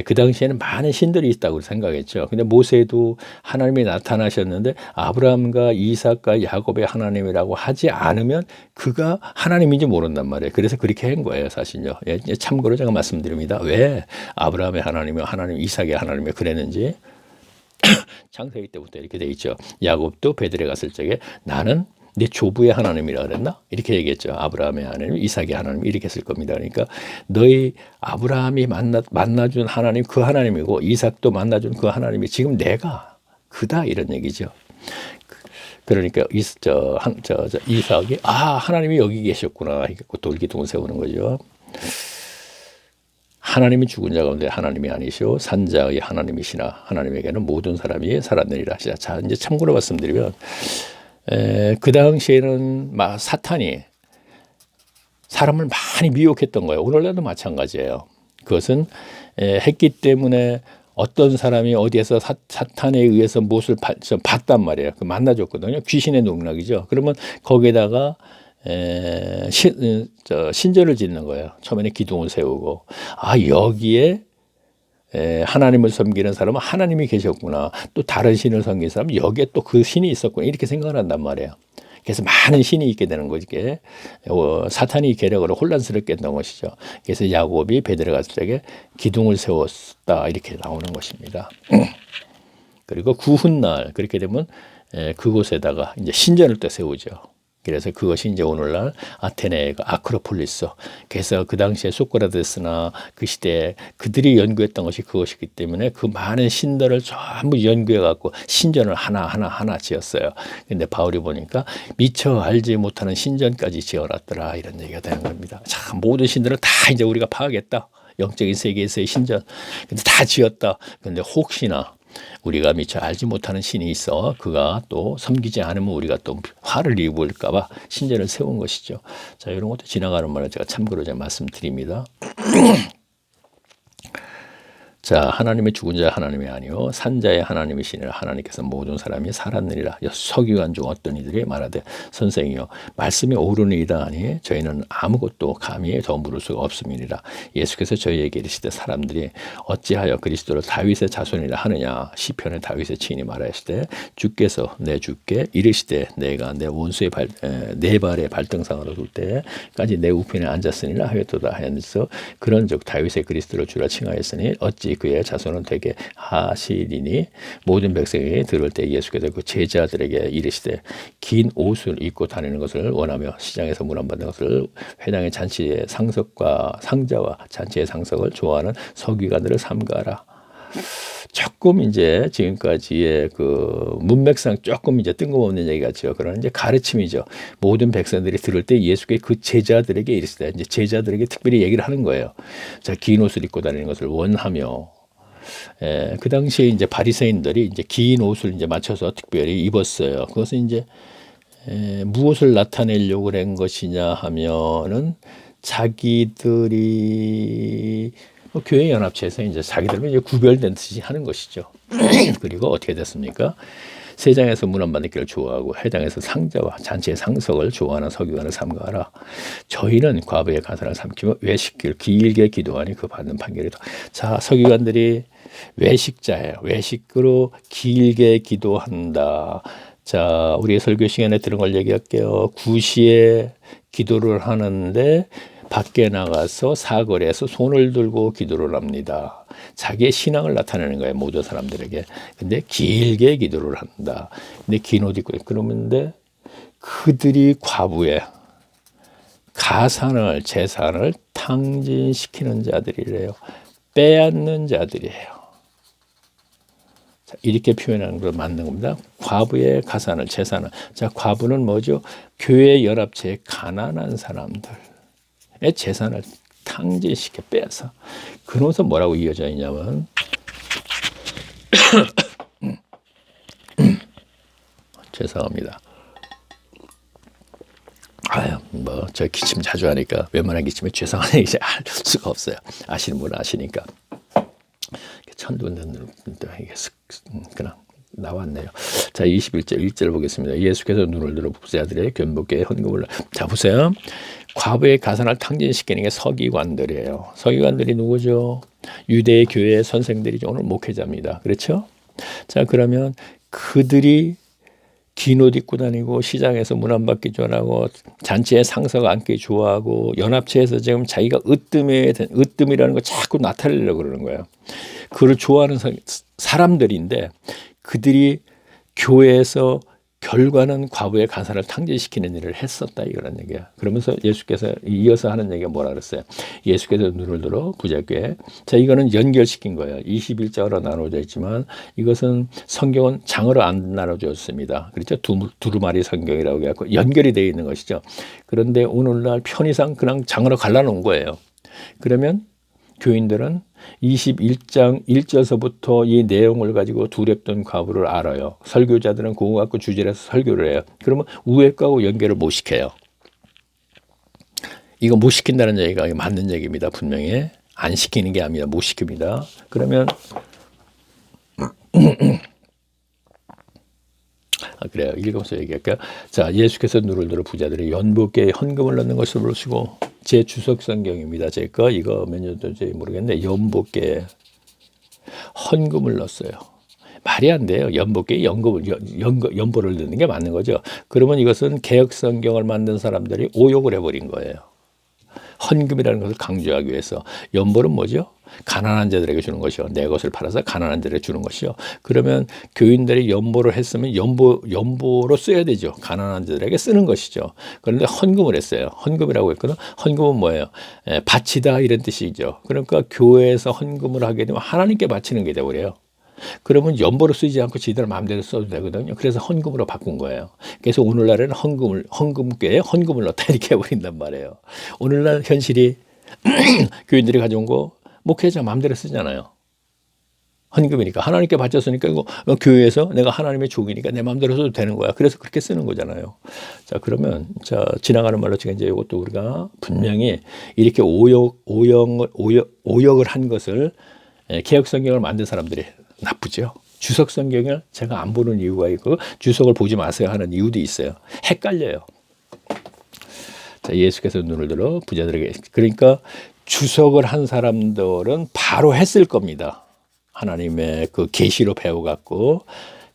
그 당시에는 많은 신들이 있다고 생각했죠. 근데 모세도 하나님이 나타나셨는데 아브라함과 이삭과 야곱의 하나님이라고 하지 않으면 그가 하나님인지 모른단 말이에요. 그래서 그렇게 한 거예요, 사실요. 참고로 제가 말씀드립니다. 왜 아브라함의 하나님이며 하나님 이삭의 하나님이 그랬는지. 창세기 때부터 이렇게 돼 있죠. 야곱도 베들레 갔을 적에 나는 내 조부의 하나님이라 그랬나? 이렇게 얘기했죠. 아브라함의 하나님, 이삭의 하나님 이렇게 했을 겁니다. 그러니까 너희 아브라함이 만나준 하나님 그 하나님이고 이삭도 만나준 그 하나님이 지금 내가 그다 이런 얘기죠. 그러니까 이삭이 하나님이 여기 계셨구나 이렇게 돌기둥을 세우는 거죠. 하나님이 죽은 자 가운데 하나님이 아니시오 산자의 하나님이시나 하나님에게는 모든 사람이 살았느니라 하시라. 자, 이제 참고로 말씀드리면 그 당시에는 사탄이 사람을 많이 미혹했던 거예요. 오늘날도 마찬가지예요. 그것은 했기 때문에 어떤 사람이 어디에서 사탄에 의해서 무엇을 봤단 말이에요. 만나줬거든요. 귀신의 농락이죠. 그러면 거기에다가 신전을 짓는 거예요. 처음에는 기둥을 세우고 여기에 하나님을 섬기는 사람은 하나님이 계셨구나. 또 다른 신을 섬기는 사람은 여기에 또 그 신이 있었구나. 이렇게 생각을 한단 말이에요. 그래서 많은 신이 있게 되는 거지. 이게 사탄이 계략으로 혼란스럽게 했던 것이죠. 그래서 야곱이 베델에 갔을 적에 기둥을 세웠다 이렇게 나오는 것입니다. 그리고 구훗날 그렇게 되면 그곳에다가 이제 신전을 또 세우죠. 그래서 그것이 이제 오늘날 아테네의 아크로폴리스. 그래서 그 당시에 소크라테스나 그 시대에 그들이 연구했던 것이 그것이기 때문에 그 많은 신들을 전부 연구해 갖고 신전을 하나 지었어요. 근데 바울이 보니까 미처 알지 못하는 신전까지 지어놨더라 이런 얘기가 되는 겁니다. 참 모든 신들은 다 이제 우리가 파악했다. 영적인 세계에서의 신전. 근데 다 지었다. 근데 혹시나 우리가 미처 알지 못하는 신이 있어 그가 또 섬기지 않으면 우리가 또 화를 입을까 봐 신전을 세운 것이죠. 자, 이런 것도 지나가는 말을 제가 참고로 제가 말씀드립니다. 자, 하나님의 죽은 자 하나님이 아니요 산자의 하나님이시니라. 하나님께서 모든 사람이 살았느니라. 서기관 중 어떤 이들이 말하되 선생이요 말씀이 옳으니이다 하니 저희는 아무것도 감히 더 물을 수가 없음이니라. 예수께서 저희에게 이르시되 사람들이 어찌하여 그리스도를 다윗의 자손이라 하느냐. 시편의 다윗의 치인이 말하시되 주께서 내 주께 이르시되 내가 내 원수의 네 발의 발등상으로 둘 때까지 내 우편에 앉았으니라 하였도다 하면서 그런즉 다윗의 그리스도를 주라 칭하였으니 어찌 그의 자손은 되게 하시리니. 모든 백성이 들을 때 예수께서 그 제자들에게 이르시되 긴 옷을 입고 다니는 것을 원하며 시장에서 문안받는 것을 회당의 잔치의 상석과 상자와 잔치의 상석을 좋아하는 서기관들을 삼가라. 조금 이제 지금까지의 그 문맥상 조금 이제 뜬금없는 얘기 같죠. 그런 이제 가르침이죠. 모든 백성들이 들을 때 예수께 그 제자들에게 이르시되 이제 제자들에게 특별히 얘기를 하는 거예요. 자, 긴 옷을 입고 다니는 것을 원하며. 그 당시에 이제 바리새인들이 이제 긴 옷을 이제 맞춰서 특별히 입었어요. 그것은 이제 무엇을 나타내려고 한 것이냐 하면은 자기들이 교회 연합체에서 이제 자기들은 이제 구별된 듯이 하는 것이죠. 그리고 어떻게 됐습니까? 세장에서 문안받기를 좋아하고 회당에서 상자와 잔치의 상석을 좋아하는 서기관을 삼가하라. 저희는 과부의 가사를 삼키며 외식을 길게 기도하니 그 받는 판결이다. 자, 서기관들이 외식자예요. 외식으로 길게 기도한다. 자, 우리의 설교 시간에 들은 걸 얘기할게요. 9시에 기도를 하는데 밖에 나가서 사거리에서 손을 들고 기도를 합니다. 자기의 신앙을 나타내는 거예요. 모든 사람들에게. 근데 길게 기도를 한다. 근데 긴 옷 입고 그러는데 그들이 과부의 가산을 재산을 탕진시키는 자들이래요. 빼앗는 자들이에요. 자, 이렇게 표현하는 걸 맞는 겁니다. 과부의 가산을 재산을. 자, 과부는 뭐죠? 교회 연합체의 가난한 사람들. 재산을 탕진시켜 빼앗아. 그러면서 뭐라고 이어져 있냐면 죄송합니다. 저 기침 자주 하니까 웬만한 기침에 죄송한 얘기 알 수가 없어요. 아시는 분은 아시니까. 천둥 그냥 나왔네요. 자, 21절 1절 보겠습니다. 예수께서 눈을 들어 부자들의 견복에 헌금을. 자, 보세요. 과부의 가산을 탕진시키는 게 서기관들이에요. 서기관들이 누구죠? 유대의 교회 선생들이죠. 오늘 목회자입니다. 그렇죠? 자, 그러면 그들이 긴 옷 입고 다니고 시장에서 문안받기 좋아하고 잔치에 상석 앉기 좋아하고 연합체에서 지금 자기가 으뜸이라는 거 자꾸 나타내려고 그러는 거예요. 그걸 좋아하는 사람들인데 그들이 교회에서 결과는 과부의 가산을 탕진시키는 일을 했었다 이런 얘기야. 그러면서 예수께서 이어서 하는 얘기가 뭐라 그랬어요? 예수께서 눈을 들어 부자께. 자, 이거는 연결시킨 거예요. 21장으로 나눠져 있지만 이것은 성경은 장으로 안 나눠졌습니다. 그렇죠? 두루마리 성경이라고 해갖고 연결이 되어 있는 것이죠. 그런데 오늘날 편의상 그냥 장으로 갈라놓은 거예요. 그러면 교인들은 21장 1절서부터 이 내용을 가지고 두렵던 과부를 알아요. 설교자들은 그거 갖고 주제를 해서 설교를 해요. 그러면 우에 거하고 연결을 못 시켜요. 이거 못 시킨다는 얘기가 맞는 얘기입니다. 분명히. 안 시키는 게 아니라 못 시킵니다. 그러면 그래요. 읽으면서 얘기할까요? 자, 예수께서 눈을 들어 부자들의 연복에 헌금을 넣는 것을 보시고 제 주석 성경입니다. 제 거 이거 몇 년도인지 모르겠는데 연복계 헌금을 넣었어요. 말이 안 돼요. 연복에 연보를 넣는 게 맞는 거죠. 그러면 이것은 개역 성경을 만든 사람들이 오욕을 해버린 거예요. 헌금이라는 것을 강조하기 위해서. 연보는 뭐죠? 가난한 자들에게 주는 것이요. 내 것을 팔아서 가난한 자들에게 주는 것이요. 그러면 교인들이 연보를 했으면 연보로 써야 되죠. 가난한 자들에게 쓰는 것이죠. 그런데 헌금을 했어요. 헌금이라고 했거든. 헌금은 뭐예요? 바치다 이런 뜻이죠. 그러니까 교회에서 헌금을 하게 되면 하나님께 바치는 게 되어버려요. 그러면 연보로 쓰지 않고 지들 마음대로 써도 되거든요. 그래서 헌금으로 바꾼 거예요. 그래서 오늘날에는 헌금교회에 헌금을 넣다 이렇게 해버린단 말이에요. 오늘날 현실이 교인들이 가져온 거 목회자 마음대로 쓰잖아요. 헌금이니까 하나님께 바쳤으니까 이거 교회에서 내가 하나님의 종이니까 내 마음대로 써도 되는 거야. 그래서 그렇게 쓰는 거잖아요. 자, 그러면 자 지나가는 말로 지금 이제 이것도 우리가 분명히 이렇게 오역을 한 것을 개역 성경을 만든 사람들이 나쁘죠. 주석 성경을 제가 안 보는 이유가 있고 주석을 보지 마세요 하는 이유도 있어요. 헷갈려요. 자, 예수께서 눈을 들어 부자들에게, 그러니까 주석을 한 사람들은 바로 했을 겁니다. 하나님의 그 계시로 배워갖고.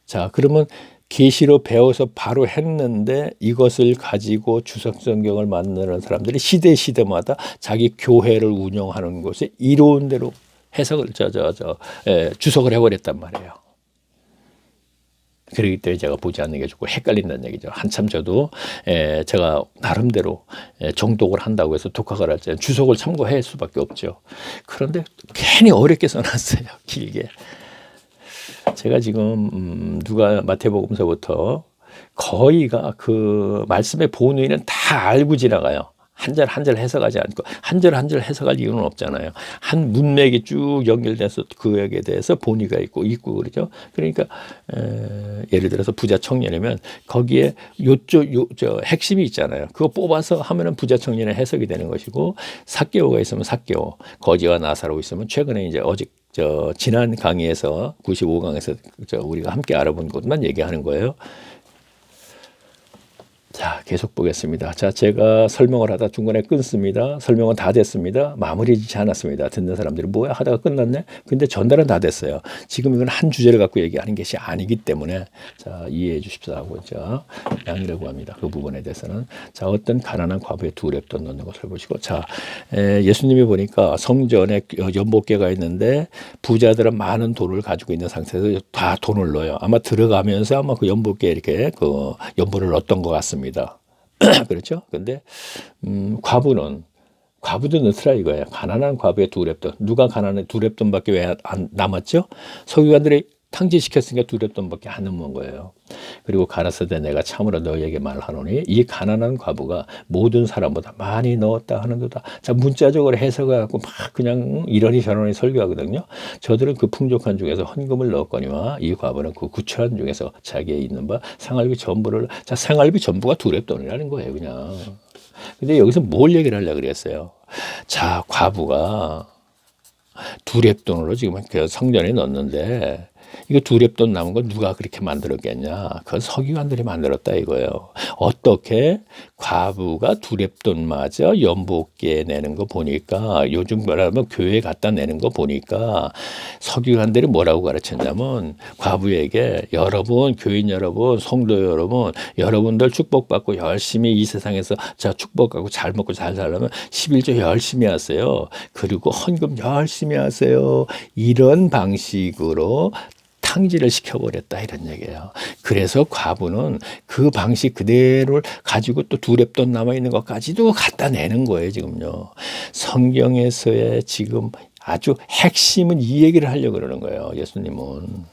자, 그러면 계시로 배워서 바로 했는데 이것을 가지고 주석 성경을 만드는 사람들이 시대마다 자기 교회를 운영하는 곳에 이로운 대로 해석을 주석을 해버렸단 말이에요. 그렇기 때문에 제가 보지 않는 게 좋고 헷갈린다는 얘기죠. 한참 저도 제가 나름대로 정독을 한다고 해서 독학을 할 때 주석을 참고할 수밖에 없죠. 그런데 괜히 어렵게 써놨어요. 길게. 제가 지금 누가 마태복음서부터 거의가 그 말씀의 본의는 다 알고 지나가요. 한 절 한 절 해석하지 않고 한 절 한 절 해석할 이유는 없잖아요. 한 문맥이 쭉 연결돼서 그에게 대해서 본의가 있고 그러죠. 그러니까 예를 들어서 부자 청년이면 거기에 저 핵심이 있잖아요. 그거 뽑아서 하면은 부자 청년의 해석이 되는 것이고, 삭개오가 있으면 삭개오, 거지와 나사로 있으면 최근에 이제 지난 강의에서 95강에서 우리가 함께 알아본 것만 얘기하는 거예요. 자, 계속 보겠습니다. 자, 제가 설명을 하다 중간에 끊습니다. 설명은 다 됐습니다. 마무리 짓지 않았습니다. 듣는 사람들이 뭐야 하다가 끝났네? 근데 전달은 다 됐어요. 지금 이건 한 주제를 갖고 얘기하는 것이 아니기 때문에 자, 이해해 주십사 하고 자, 양해를 구합니다. 그 부분에 대해서는. 자, 어떤 가난한 과부의 두 랩돈 넣는 것을 보시고, 자, 예수님이 보니까 성전에 연복궤가 있는데 부자들은 많은 돈을 가지고 있는 상태에서 다 돈을 넣어요. 아마 들어가면서 아마 그 연복궤에 이렇게 그 연보를 넣었던 것 같습니다. 그렇죠? 근데 과부도 넣더라 이거예요. 가난한 과부의 두 랩돈. 누가 가난한 두 랩돈밖에 왜 안 남았죠? 서기관들이 탕진시켰으니까 두 랩돈밖에 안 남은 거예요. 그리고 가라사대 내가 참으로 너희에게 말하노니 이 가난한 과부가 모든 사람보다 많이 넣었다 하는도다. 자, 문자적으로 해석해갖고 막 그냥 이러니 저러니 설교하거든요. 저들은 그 풍족한 중에서 헌금을 넣었거니와 이 과부는 그 구처한 중에서 자기의 있는 바 생활비 전부를, 자, 생활비 전부가 두 랩돈이라는 거예요, 그냥. 근데 여기서 뭘 얘기를 하려고 그랬어요? 자, 과부가 두 랩돈으로 지금 그 성전에 넣었는데 이거 두 랩돈 남은 건 누가 그렇게 만들었겠냐? 그건 서기관들이 만들었다 이거예요. 어떻게 과부가 두 랩돈마저 연복궤 내는 거 보니까, 요즘 말하면 교회 갖다 내는 거 보니까 서기관들이 뭐라고 가르쳤냐면, 과부에게 여러분, 교인 여러분, 성도 여러분, 여러분들 축복받고 열심히 이 세상에서 자 축복하고 잘 먹고 잘 살려면 11조 열심히 하세요. 그리고 헌금 열심히 하세요. 이런 방식으로 탕진을 시켜버렸다 이런 얘기예요. 그래서 과부는 그 방식 그대로를 가지고 또 두 랩돈 남아있는 것까지도 갖다 내는 거예요 지금요. 성경에서의 지금 아주 핵심은 이 얘기를 하려고 그러는 거예요, 예수님은.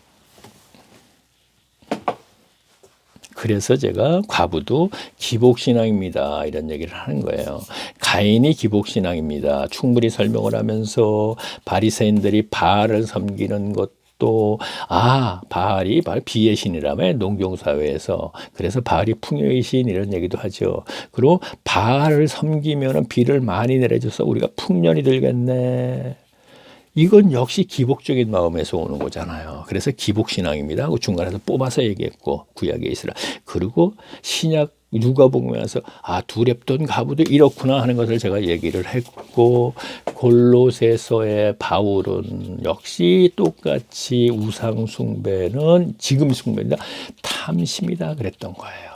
그래서 제가 과부도 기복신앙입니다 이런 얘기를 하는 거예요. 가인이 기복신앙입니다. 충분히 설명을 하면서 바리새인들이 바알을 섬기는 것, 또 바알이 비의 신이라며 농경사회에서. 그래서 바알이 풍요의 신 이런 얘기도 하죠. 그리고 바알을 섬기면 비를 많이 내려줘서 우리가 풍년이 들겠네. 이건 역시 기복적인 마음에서 오는 거잖아요. 그래서 기복신앙입니다 하고 중간에서 뽑아서 얘기했고, 구약에 이스라엘. 그리고 신약 누가복음에서 두렙돈 가부도 이렇구나 하는 것을 제가 얘기를 했고, 골로새서의 바울은 역시 똑같이 우상 숭배는 지금 숭배다 탐심이다 그랬던 거예요.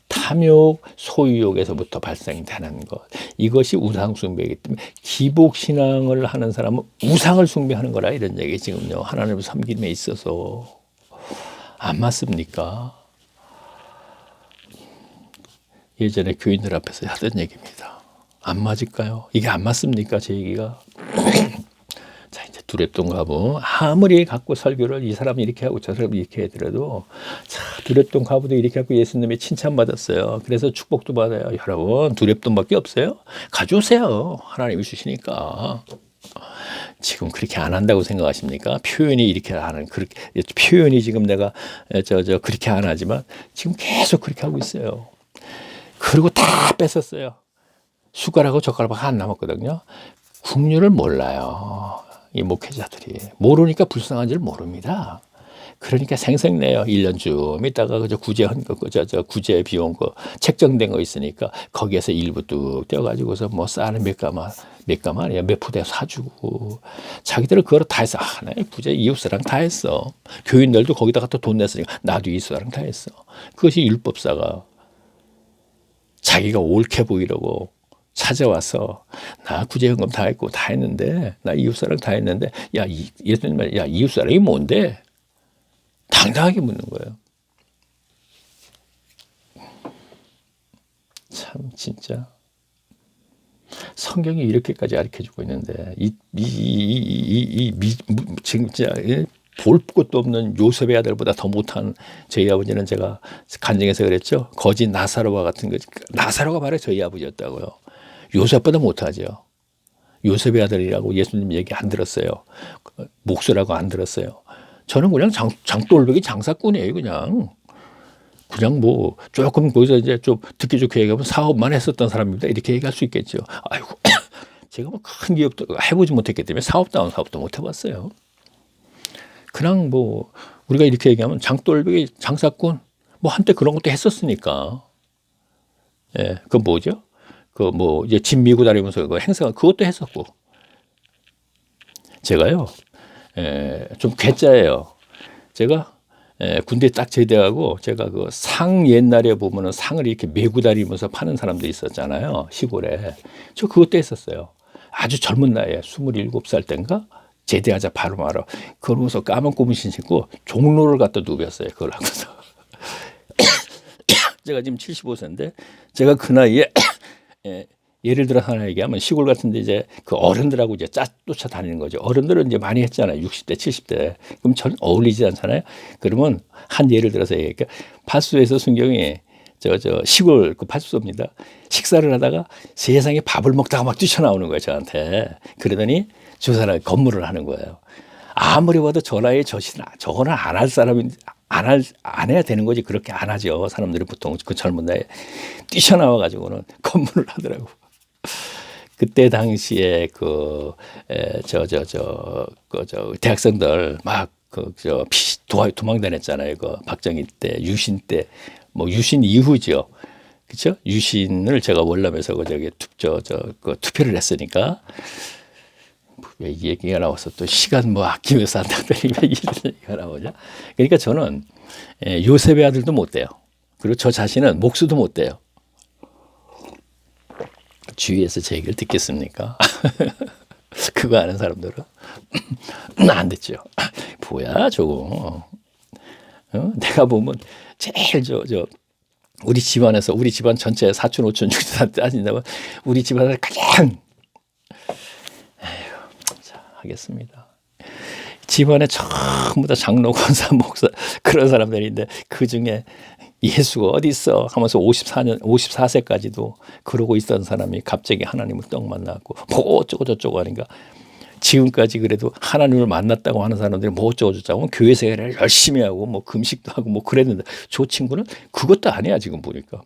탐욕, 소유욕에서부터 발생되는 것. 이것이 우상 숭배이기 때문에 기복 신앙을 하는 사람은 우상을 숭배하는 거라 이런 얘기 지금요. 하나님을 섬김에 있어서 안 맞습니까? 예전에 교인들 앞에서 하던 얘기입니다. 안 맞을까요? 이게 안 맞습니까? 제 얘기가. 자, 이제 두렙돈 가부 아무리 갖고 설교를 이 사람이 이렇게 하고 저 사람이 이렇게 하더라도 자, 두렙돈 가부도 이렇게 갖고 예수님의 칭찬받았어요. 그래서 축복도 받아요. 여러분, 두렙돈밖에 없어요? 가져오세요. 하나님이 주시니까. 지금 그렇게 안 한다고 생각하십니까? 표현이 이렇게 하는, 그렇게, 표현이 지금 내가 그렇게 안 하지만 지금 계속 그렇게 하고 있어요. 그리고 다 뺏었어요. 숟가락하고 젓가락밖에 안 남았거든요. 국률을 몰라요. 이 목회자들이. 모르니까 불쌍한 줄 모릅니다. 그러니까 생색내요. 1년 좀 있다가 구제 비용 책정된 거 있으니까 거기에서 일부 뚝 떼어가지고서 뭐 쌀을 몇 가마 아니야. 몇 푸대 사주고. 자기들은 그걸 다 했어. 내 부재 이웃사랑 다 했어. 교인들도 거기다가 또 돈 냈으니까 나도 이웃사랑 다 했어. 그것이 율법사가 자기가 옳게 보이려고 찾아와서 나 구제연금 다 했고 다 했는데 나 이웃사랑 다 했는데 예수님 말 이웃사랑이 뭔데? 당당하게 묻는 거예요. 참 진짜 성경이 이렇게까지 가르쳐주고 있는데 지금 진짜 볼 것도 없는 요셉의 아들보다 더 못한 저희 아버지는 제가 간증해서 그랬죠. 거짓 나사로와 같은 거지. 나사로가 바로 저희 아버지였다고요. 요셉보다 못하죠. 요셉의 아들이라고 예수님 얘기 안 들었어요. 목수라고 안 들었어요. 저는 그냥 장돌배기 장사꾼이에요. 그냥 뭐 조금 거기서 이제 좀 듣기 좋게 얘기하면 사업만 했었던 사람입니다. 이렇게 얘기할 수 있겠죠. 아이고 제가 뭐 큰 기업도 해보지 못했기 때문에 사업도 못 해봤어요. 그냥 뭐 우리가 이렇게 얘기하면 장돌배기 장사꾼 뭐 한때 그런 것도 했었으니까. 예, 그 뭐죠? 그 뭐 이제 짐 미고 다니면서 그 행사 그것도 했었고. 제가요, 좀 괴짜예요. 제가 군대 딱 제대하고 제가 그 상 옛날에 보면은 상을 이렇게 메고 다니면서 파는 사람도 있었잖아요. 시골에. 저 그것도 했었어요. 아주 젊은 나이에 27살 땐가 제대하자 바로 말아. 그러고서 까만 고무신 신고 종로를 갖다 누볐어요. 그걸 하고서. 제가 지금 75세인데 제가 그 나이에 예를 들어 하나 얘기하면 시골 같은데 이제 그 어른들하고 이제 쫓아다니는 거죠. 어른들은 이제 많이 했잖아요. 60대, 70대. 그럼 전 어울리지 않잖아요. 그러면 한 예를 들어서 얘기할게요. 파수에서 순경이 시골 그 파수소입니다. 식사를 하다가 세상에 밥을 먹다가 막 뛰쳐나오는 거예요. 저한테. 그러더니 저 사람이 건물을 하는 거예요. 아무리 봐도 저 나이에 저거는 안 할 사람인데 안 해야 되는 거지. 그렇게 안 하죠. 사람들이 보통 그 젊은 나이에 뛰쳐나와가지고는 건물을 하더라고. 그때 당시에 대학생들 막 도망 다녔잖아요. 그 박정희 때, 유신 때, 뭐 유신 이후죠. 그렇죠? 유신을 제가 월남에서 투표를 했으니까 왜 이 얘기가 나와서 또 시간 뭐 아끼면서 한다더니 왜 이런 얘기가 나오냐? 그러니까 저는 요셉의 아들도 못 돼요. 그리고 저 자신은 목수도 못 돼요. 주위에서 제 얘기를 듣겠습니까? 그거 아는 사람들은 안 됐죠. 뭐야 저거. 내가 보면 제일 우리 집안에서 우리 집안 전체 사촌 오촌 중에서 따진다면 우리 집안에서 가장 자 하겠습니다. 집안에 전부 다 장로, 권사, 목사 그런 사람들인데 그 중에 예수가 어디 있어 하면서 54세까지도 그러고 있던 사람이 갑자기 하나님을 떡 만났고 뭐 어쩌고 저쩌고 하니까 지금까지 그래도 하나님을 만났다고 하는 사람들이 뭐 어쩌고 저쩌고 교회 생활을 열심히 하고 뭐 금식도 하고 뭐 그랬는데 저 친구는 그것도 아니야 지금 보니까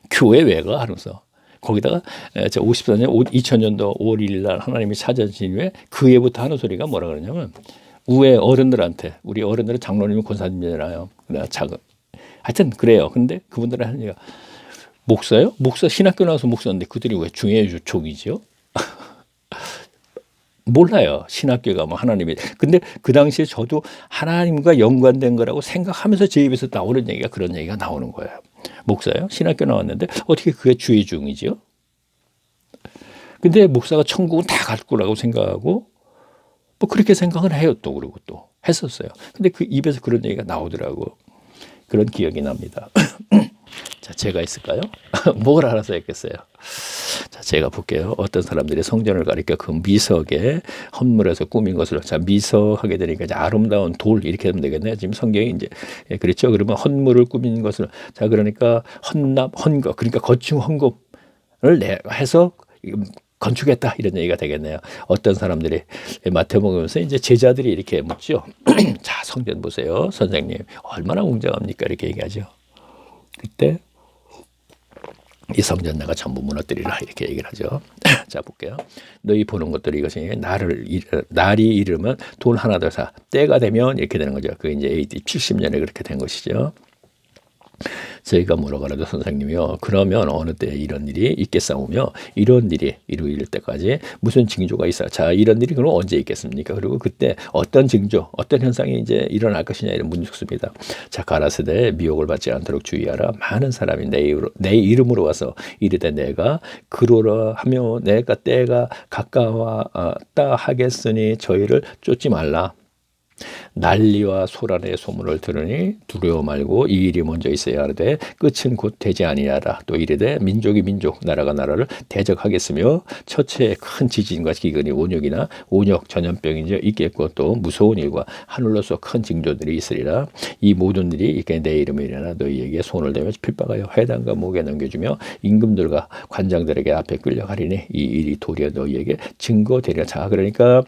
교회 왜 가 하면서 거기다가 54년 2000년도 5월 1일 날 하나님이 찾아주신 후에 그 해부터 하는 소리가 뭐라 그러냐면 우에 어른들한테 우리 어른들은 장로님 권사님이잖아요. 하여튼 그래요. 근데 그분들은 하는 얘기가 목사요? 목사 신학교 나와서 목사인데 그들이 왜 중해족이죠? 몰라요. 신학교가 뭐 하나님이. 근데 그 당시에 저도 하나님과 연관된 거라고 생각하면서 제 입에서 나오는 얘기가 그런 얘기가 나오는 거예요. 목사요? 신학교 나왔는데 어떻게 그게 주의 중이죠? 근데 목사가 천국은 다 갈 거라고 생각하고 뭐 그렇게 생각을 해요. 또 그러고 또 했었어요. 근데 그 입에서 그런 얘기가 나오더라고. 그런 기억이 납니다. 자, 제가 있을까요? 뭘 알아서 했겠어요? 자, 제가 볼게요. 어떤 사람들이 성전을 가리켜 그 미석에 헌물에서 꾸민 것을, 자, 미석하게 되니까 이제 아름다운 돌 이렇게 하면 되겠네요. 지금 성경이 이제, 예, 그렇죠. 그러면 헌물을 꾸민 것을, 자, 그러니까 헌납, 헌거, 그러니까 건축 헌금을 해서 건축했다 이런 얘기가 되겠네요. 어떤 사람들이 마태복음에서 이제 제자들이 이렇게 묻죠. 자, 성전 보세요, 선생님 얼마나 웅장합니까? 이렇게 얘기하죠. 그때 이 성전 내가 전부 무너뜨리라 이렇게 얘기를 하죠. 자, 볼게요. 너희 보는 것들이 이것이 날이 이르면 돈 하나 더 사, 때가 되면 이렇게 되는 거죠. 그게 이제 AD 70년에 그렇게 된 것이죠. 저희가 물어가라도 선생님이요, 그러면 어느 때 이런 일이 있겠사오며 이런 일이 이루어질 때까지 무슨 징조가 있어? 자, 이런 일이 그럼 언제 있겠습니까? 그리고 그때 어떤 징조, 어떤 현상이 이제 일어날 것이냐 이런 문제습니다. 자, 가라사대 미혹을 받지 않도록 주의하라. 많은 사람이 내 이름으로 와서 이르되 내가 그러라 하며 내가 때가 가까웠다 하겠으니 저희를 쫓지 말라. 난리와 소란의 소문을 들으니 두려워 말고 이 일이 먼저 있어야 하되 끝은 곧 되지 아니하라. 또 이르되 민족이 민족, 나라가 나라를 대적하겠으며 첫째 큰 지진과 기근이 온역 전염병이 있겠고 또 무서운 일과 하늘로서 큰 징조들이 있으리라. 이 모든 일이 이렇게 내 이름을 일어나 너희에게 손을 대며 핍박하여 회당과 목에 넘겨주며 임금들과 관장들에게 앞에 끌려가리니 이 일이 도리어 너희에게 증거되리라. 자, 그러니까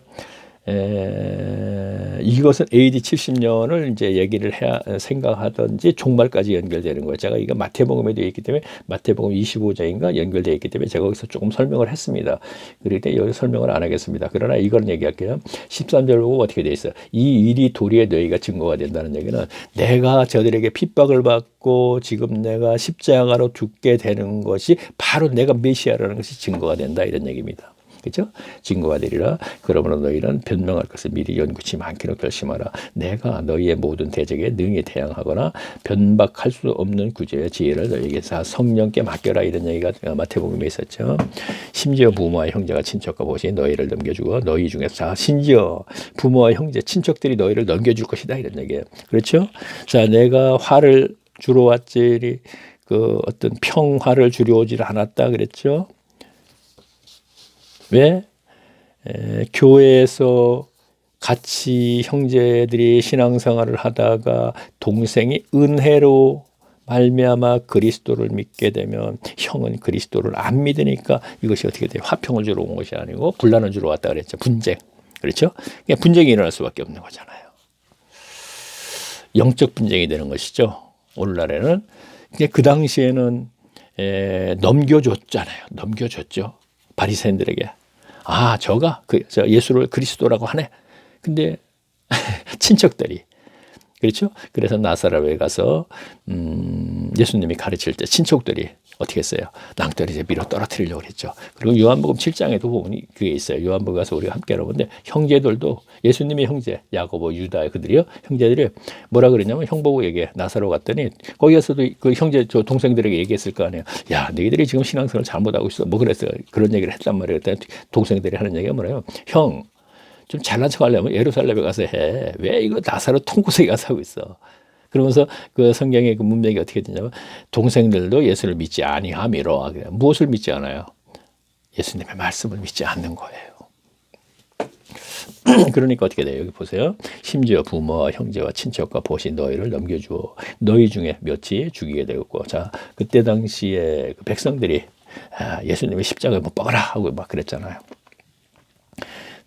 이것은 AD 70년을 이제 얘기를 해야 생각하든지 종말까지 연결되는 거예요. 제가 이거 마태복음에도 있기 때문에 마태복음 25장인가 연결되어 있기 때문에 제가 거기서 조금 설명을 했습니다. 그럴 때 여기 설명을 안 하겠습니다. 그러나 이걸 얘기할게요. 13절 보고 어떻게 돼 있어요? 이 일이 도리에 너희가 증거가 된다는 얘기는 내가 저들에게 핍박을 받고 지금 내가 십자가로 죽게 되는 것이 바로 내가 메시아라는 것이 증거가 된다 이런 얘기입니다. 그렇죠? 증거가 되리라. 그러므로 너희는 변명할 것을 미리 연구치 많기로 결심하라. 내가 너희의 모든 대적에 능히 대항하거나 변박할 수 없는 구제의 지혜를 너희에게 성령께 맡겨라 이런 얘기가 마태복음에 있었죠. 심지어 부모와 형제가 친척과 보시 너희를 넘겨주고 너희 중에서, 자, 심지어 부모와 형제 친척들이 너희를 넘겨줄 것이다 이런 얘기예요. 그렇죠? 자, 내가 화를 주러 왔지 그 어떤 평화를 주려 오질 않았다 그랬죠. 왜? 교회에서 같이 형제들이 신앙생활을 하다가 동생이 은혜로 말미암아 그리스도를 믿게 되면 형은 그리스도를 안 믿으니까 이것이 어떻게 돼요? 화평을 주러 온 것이 아니고 분란을 주러 왔다 그랬죠. 분쟁. 그렇죠? 그러니까 분쟁이 일어날 수밖에 없는 거잖아요. 영적 분쟁이 되는 것이죠. 오늘날에는. 그 당시에는 넘겨줬잖아요. 넘겨줬죠. 바리새인들에게. 아, 저 예수를 그리스도라고 하네. 근데 친척들이, 그렇죠? 그래서 나사렛에 가서 예수님이 가르칠 때 친척들이 어떻게 했어요? 낭떠러지에 밀어 떨어뜨리려고 했죠. 그리고 요한복음 7장에도 보면 그게 있어요. 요한복음 가서 우리가 함께 알아보는데 형제들도 예수님의 형제 야고보, 유다 그들이요. 형제들이 뭐라 그랬냐면 형 보고 얘기해. 나사로 갔더니 거기 가서도 그 형제 저 동생들에게 얘기했을 거 아니에요. 야, 너희들이 지금 신앙생활을 잘못하고 있어. 뭐 그랬어요. 그런 얘기를 했단 말이에요. 그랬더니 동생들이 하는 얘기가 뭐래요? 형, 좀 잘난 척 하려면 예루살렘에 가서 해. 왜 이거 나사로 통구석에 가서 하고 있어? 그러면서 그 성경의 그 문맥이 어떻게 되냐면 동생들도 예수를 믿지 아니함이로. 무엇을 믿지 않아요? 예수님의 말씀을 믿지 않는 거예요. 그러니까 어떻게 돼요? 여기 보세요. 심지어 부모와 형제와 친척과 보시 너희를 넘겨주어 너희 중에 몇이 죽이게 되었고. 자, 그때 당시에 그 백성들이 예수님의 십자가에 못 박아라 하고 막 그랬잖아요.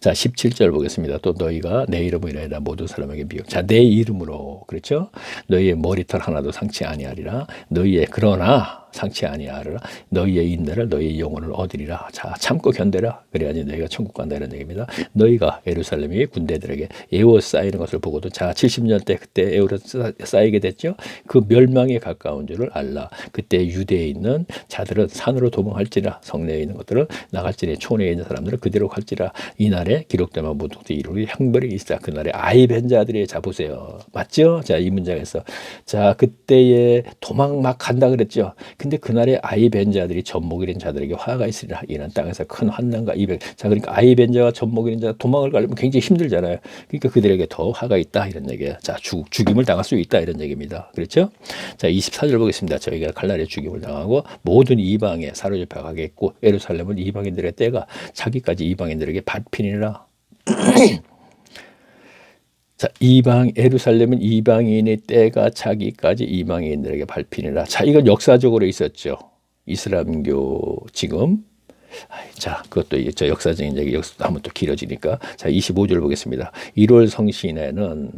자, 17절 보겠습니다. 또 너희가 내 이름으로 인하여 모든 사람에게 미혹. 자, 내 이름으로. 그렇죠? 너희의 머리털 하나도 상치 아니하리라. 너희의 그러나 상치 아니하리라. 너희의 인내를 너희의 영혼을 얻으리라. 자, 참고 견뎌라. 그래야지 너희가 천국 간다 이런 얘기입니다. 너희가 예루살렘이 군대들에게 에워싸이는 것을 보고도 자 70년 때 그때 에워싸이게 됐죠. 그 멸망에 가까운 줄을 알라. 그때 유대에 있는 자들은 산으로 도망할지라 성내에 있는 것들은 나갈지니 촌에 있는 사람들은 그대로 갈지라. 이날에 기록되면 모두 이루리 형벌이 있다. 그날에 아이 벤 자들이 자 보세요. 맞죠? 자, 이 문장에서 자 그때에 도망 막 간다 그랬죠. 근데 그날에 아이 벤 자들이 젖먹이 된 자들에게 화가 있으리라. 이는 땅에서 큰 환난과 이백. 자 그러니까 아이 벤 자와 젖먹이 된 자가 도망을 가려면 굉장히 힘들잖아요. 그러니까 그들에게 더 화가 있다 이런 얘기예요. 자 죽임을 당할 수 있다 이런 얘기입니다. 그렇죠? 자 24절 보겠습니다. 저희가 칼날에 죽임을 당하고 모든 이방에 사로잡혀 가겠고 예루살렘은 이방인들의 때가 자기까지 이방인들에게 밟히니라. 자, 예루살렘은 이방인의 때가 자기까지 이방인들에게 밟히니라. 자, 이건 역사적으로 있었죠. 이슬람교 지금. 자, 그것도 저 역사적인 얘기 역사도 한번 또 길어지니까. 자, 25절 보겠습니다. 1월 성신에는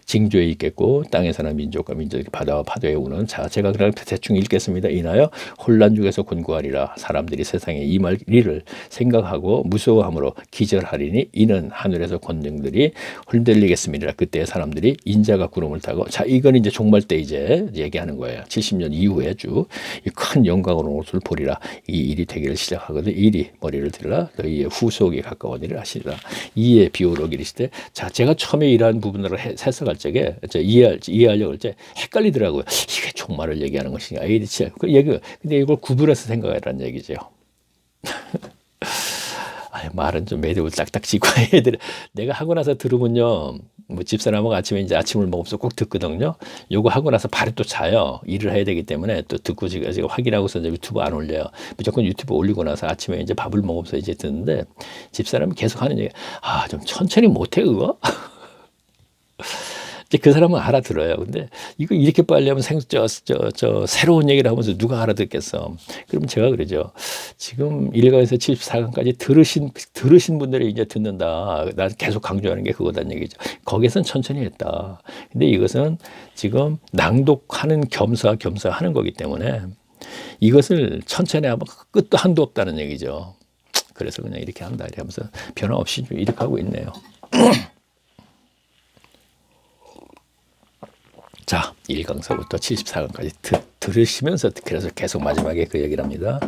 징조에 있겠고 땅에 사는 민족과 민족이 바다와 파도에 우는 자 제가 그냥 대충 읽겠습니다. 이나여 혼란 중에서 곤고하리라. 사람들이 세상에 임할 일을 생각하고 무서워함으로 기절하리니 이는 하늘에서 권능들이 흔들리겠습니다. 그때 사람들이 인자가 구름을 타고 자 이건 이제 종말 때 이제 얘기하는 거예요. 70년 이후에 쭉 큰 영광으로 옷을 보리라. 이 일이 되기를 시작하거든 일이 머리를 들라 너희의 후속이 가까워니라 하시리라. 이에 비오로 기리시되 자 제가 처음에 이러한 부분으로 해석할 적에 이해하려고 할 때 헷갈리더라고요. 이게 종말을 얘기하는 것이냐. 근데 이걸 구분해서 생각하라는 얘기죠. 말은 좀 매듭을 딱딱 짓고 애들 내가 하고 나서 들으면요. 뭐 집사람하고 아침에 이제 아침을 먹으면서 꼭 듣거든요. 요거 하고 나서 바로 또 자요. 일을 해야 되기 때문에 또 듣고 제가 확인하고서 이제 유튜브 안 올려요. 무조건 유튜브 올리고 나서 아침에 이제 밥을 먹으면서 이제 듣는데 집사람이 계속 하는 얘기. 좀 천천히 못해 그거? 이제 그 사람은 알아들어요. 근데 이거 이렇게 빨리 하면 새로운 얘기를 하면서 누가 알아듣겠어. 그러면 제가 그러죠. 지금 1강에서 74강까지 들으신 분들이 이제 듣는다. 난 계속 강조하는 게 그거다는 얘기죠. 거기선 천천히 했다. 근데 이것은 지금 낭독하는 겸사 하는 거기 때문에 이것을 천천히 하면 끝도 한도 없다는 얘기죠. 그래서 그냥 이렇게 한다. 이렇게 하면서 변화 없이 좀 이렇게 하고 있네요. 자, 1강서부터 74강까지 들으시면서 그래서 계속 마지막에 그 얘기를 합니다.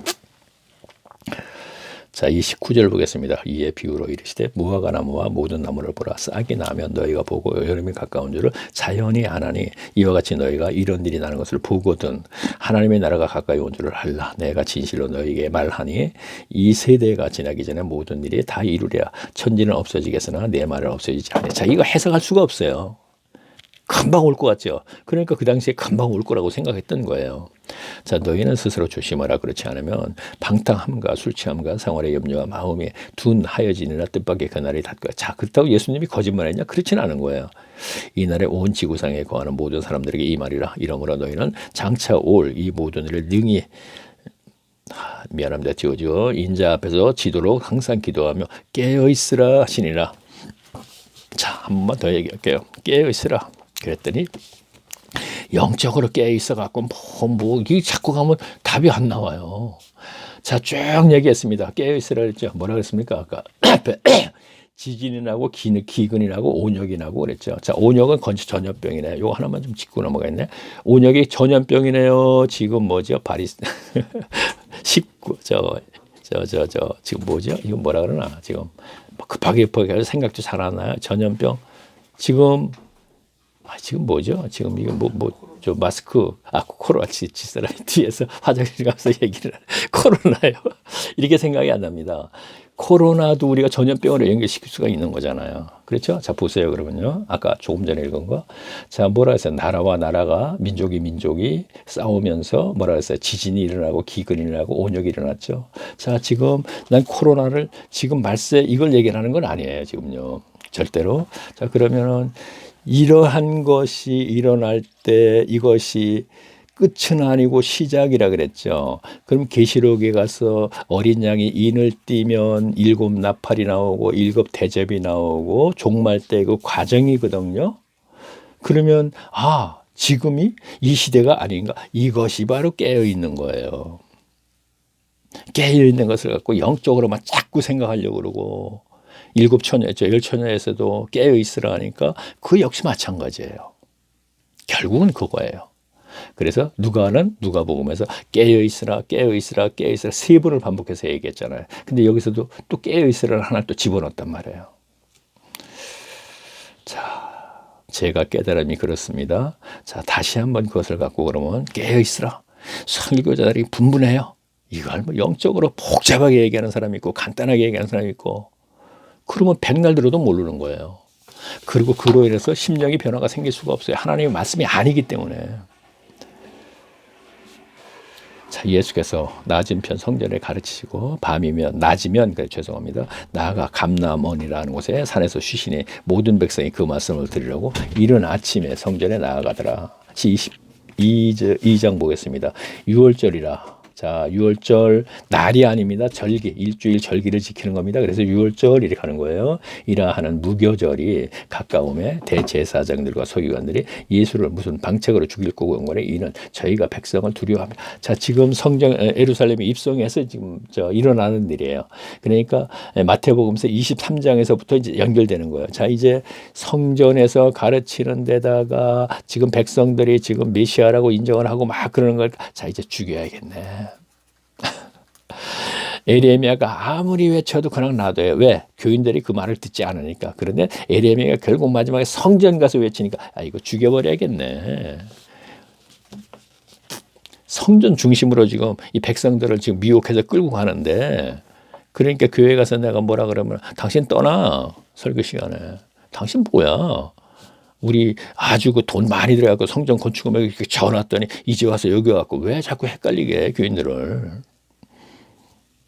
자, 29절 보겠습니다. 이에 비유로 이르시되 무화과 나무와 모든 나무를 보라. 싹이 나면 너희가 보고 여름이 가까운 줄을 자연히 아나니 이와 같이 너희가 이런 일이 나는 것을 보거든 하나님의 나라가 가까이 온 줄을 알라. 내가 진실로 너희에게 말하니 이 세대가 지나기 전에 모든 일이 다 이루리라. 천지는 없어지겠으나 내 말은 없어지지 않으니. 자, 이거 해석할 수가 없어요. 금방 올 것 같죠. 그러니까 그 당시에 금방 올 거라고 생각했던 거예요. 자, 너희는 스스로 조심하라. 그렇지 않으면 방탕함과 술 취함과 생활의 염려와 마음이 둔하여지느라 뜻밖의 그날이 닿고요. 자, 그렇다고 예수님이 거짓말했냐? 그렇지는 않은 거예요. 이날에 온 지구상에 거하는 모든 사람들에게 이 말이라. 이러므로 너희는 장차 올 이 모든 일을 능히 미안합니다. 지워지고 인자 앞에서 지도록 항상 기도하며 깨어있으라 하시니라. 자, 한 번만 더 얘기할게요. 깨어있으라. 그랬더니 영적으로 깨어있어 갖고 이게 자꾸 가면 답이 안 나와요. 자, 쭉 얘기했습니다. 깨어있으라 그랬죠. 뭐라 그랬습니까? 아까 지진이 나고 기근이 나고 온역이 나고 그랬죠. 자, 온역은 전염병이네. 요거 하나만 좀 짚고 넘어가겠네. 온역이 전염병이네요. 지금 뭐죠? 19 지금 뭐죠? 이거 뭐라 그러나? 지금 급하게 생각도 잘 안 나요. 전염병 지금 뭐죠? 지금 이거 저 마스크 코로나 집사람이 뒤에서 화장실 가서 얘기를 코로나요. 이렇게 생각이 안 납니다. 코로나도 우리가 전염병으로 연결시킬 수가 있는 거잖아요. 그렇죠? 자, 보세요. 그러면요. 아까 조금 전에 읽은 거. 자, 뭐라 했어요? 나라와 나라가 민족이 싸우면서 뭐라 했어요? 지진이 일어나고 기근이 일어나고 온역이 일어났죠. 자, 지금 난 코로나를 지금 말세 이걸 얘기하는 건 아니에요. 지금요. 절대로. 자, 그러면은 이러한 것이 일어날 때 이것이 끝은 아니고 시작이라 그랬죠. 그럼 계시록에 가서 어린 양이 인을 띠면 7 나팔이 나오고 7 대접이 나오고 종말 때 그 과정이거든요. 그러면 지금이 이 시대가 아닌가. 이것이 바로 깨어있는 거예요. 깨어있는 것을 갖고 영적으로만 자꾸 생각하려고 그러고, 일곱 처녀였죠. 열 처녀에서도 깨어있으라 하니까 그 역시 마찬가지예요. 결국은 그거예요. 그래서 누가는 누가복음에서 깨어있으라 깨어있으라 깨어있으라 세 번을 반복해서 얘기했잖아요. 근데 여기서도 또 깨어있으라를 하나 또 집어넣었단 말이에요. 자, 제가 깨달음이 그렇습니다. 자, 다시 한번 그것을 갖고 그러면 깨어있으라. 설교자들이 분분해요. 이걸 뭐 영적으로 복잡하게 얘기하는 사람이 있고 간단하게 얘기하는 사람이 있고, 그러면 백날 들어도 모르는 거예요. 그리고 그로 인해서 심령의 변화가 생길 수가 없어요. 하나님의 말씀이 아니기 때문에. 자, 예수께서 낮은편 성전에 가르치시고 밤이면 낮이면 죄송합니다. 나아가 감람원이라는 곳에 산에서 쉬시니 모든 백성이 그 말씀을 들으려고 이른 아침에 성전에 나아가더라. 22장 보겠습니다. 6월절이라. 자, 6월절 날이 아닙니다. 절기, 일주일 절기를 지키는 겁니다. 그래서 6월절 이렇게 하는 거예요. 이라 하는 무교절이 가까움에 대제사장들과 서기관들이 예수를 무슨 방책으로 죽일 거고 연관에 이는 저희가 백성을 두려워합니다. 자, 지금 성전 예루살렘에 입성해서 지금 일어나는 일이에요. 그러니까 마태복음서 23장에서부터 이제 연결되는 거예요. 자, 이제 성전에서 가르치는 데다가 지금 백성들이 지금 메시아라고 인정을 하고 막 그러는 걸, 자, 이제 죽여야겠네. 에레미야가 아무리 외쳐도 그냥 놔둬요. 왜? 교인들이 그 말을 듣지 않으니까. 그런데 에레미야가 결국 마지막에 성전 가서 외치니까 이거 죽여버려야겠네. 성전 중심으로 지금 이 백성들을 지금 미혹해서 끌고 가는데, 그러니까 교회 가서 내가 뭐라 그러면 당신 떠나. 설교 시간에. 당신 뭐야? 우리 아주 그 돈 많이 들어가고 성전 건축금액 이렇게 쳐놨더니 이제 와서 여기 와갖고 왜 자꾸 헷갈리게 해, 교인들을.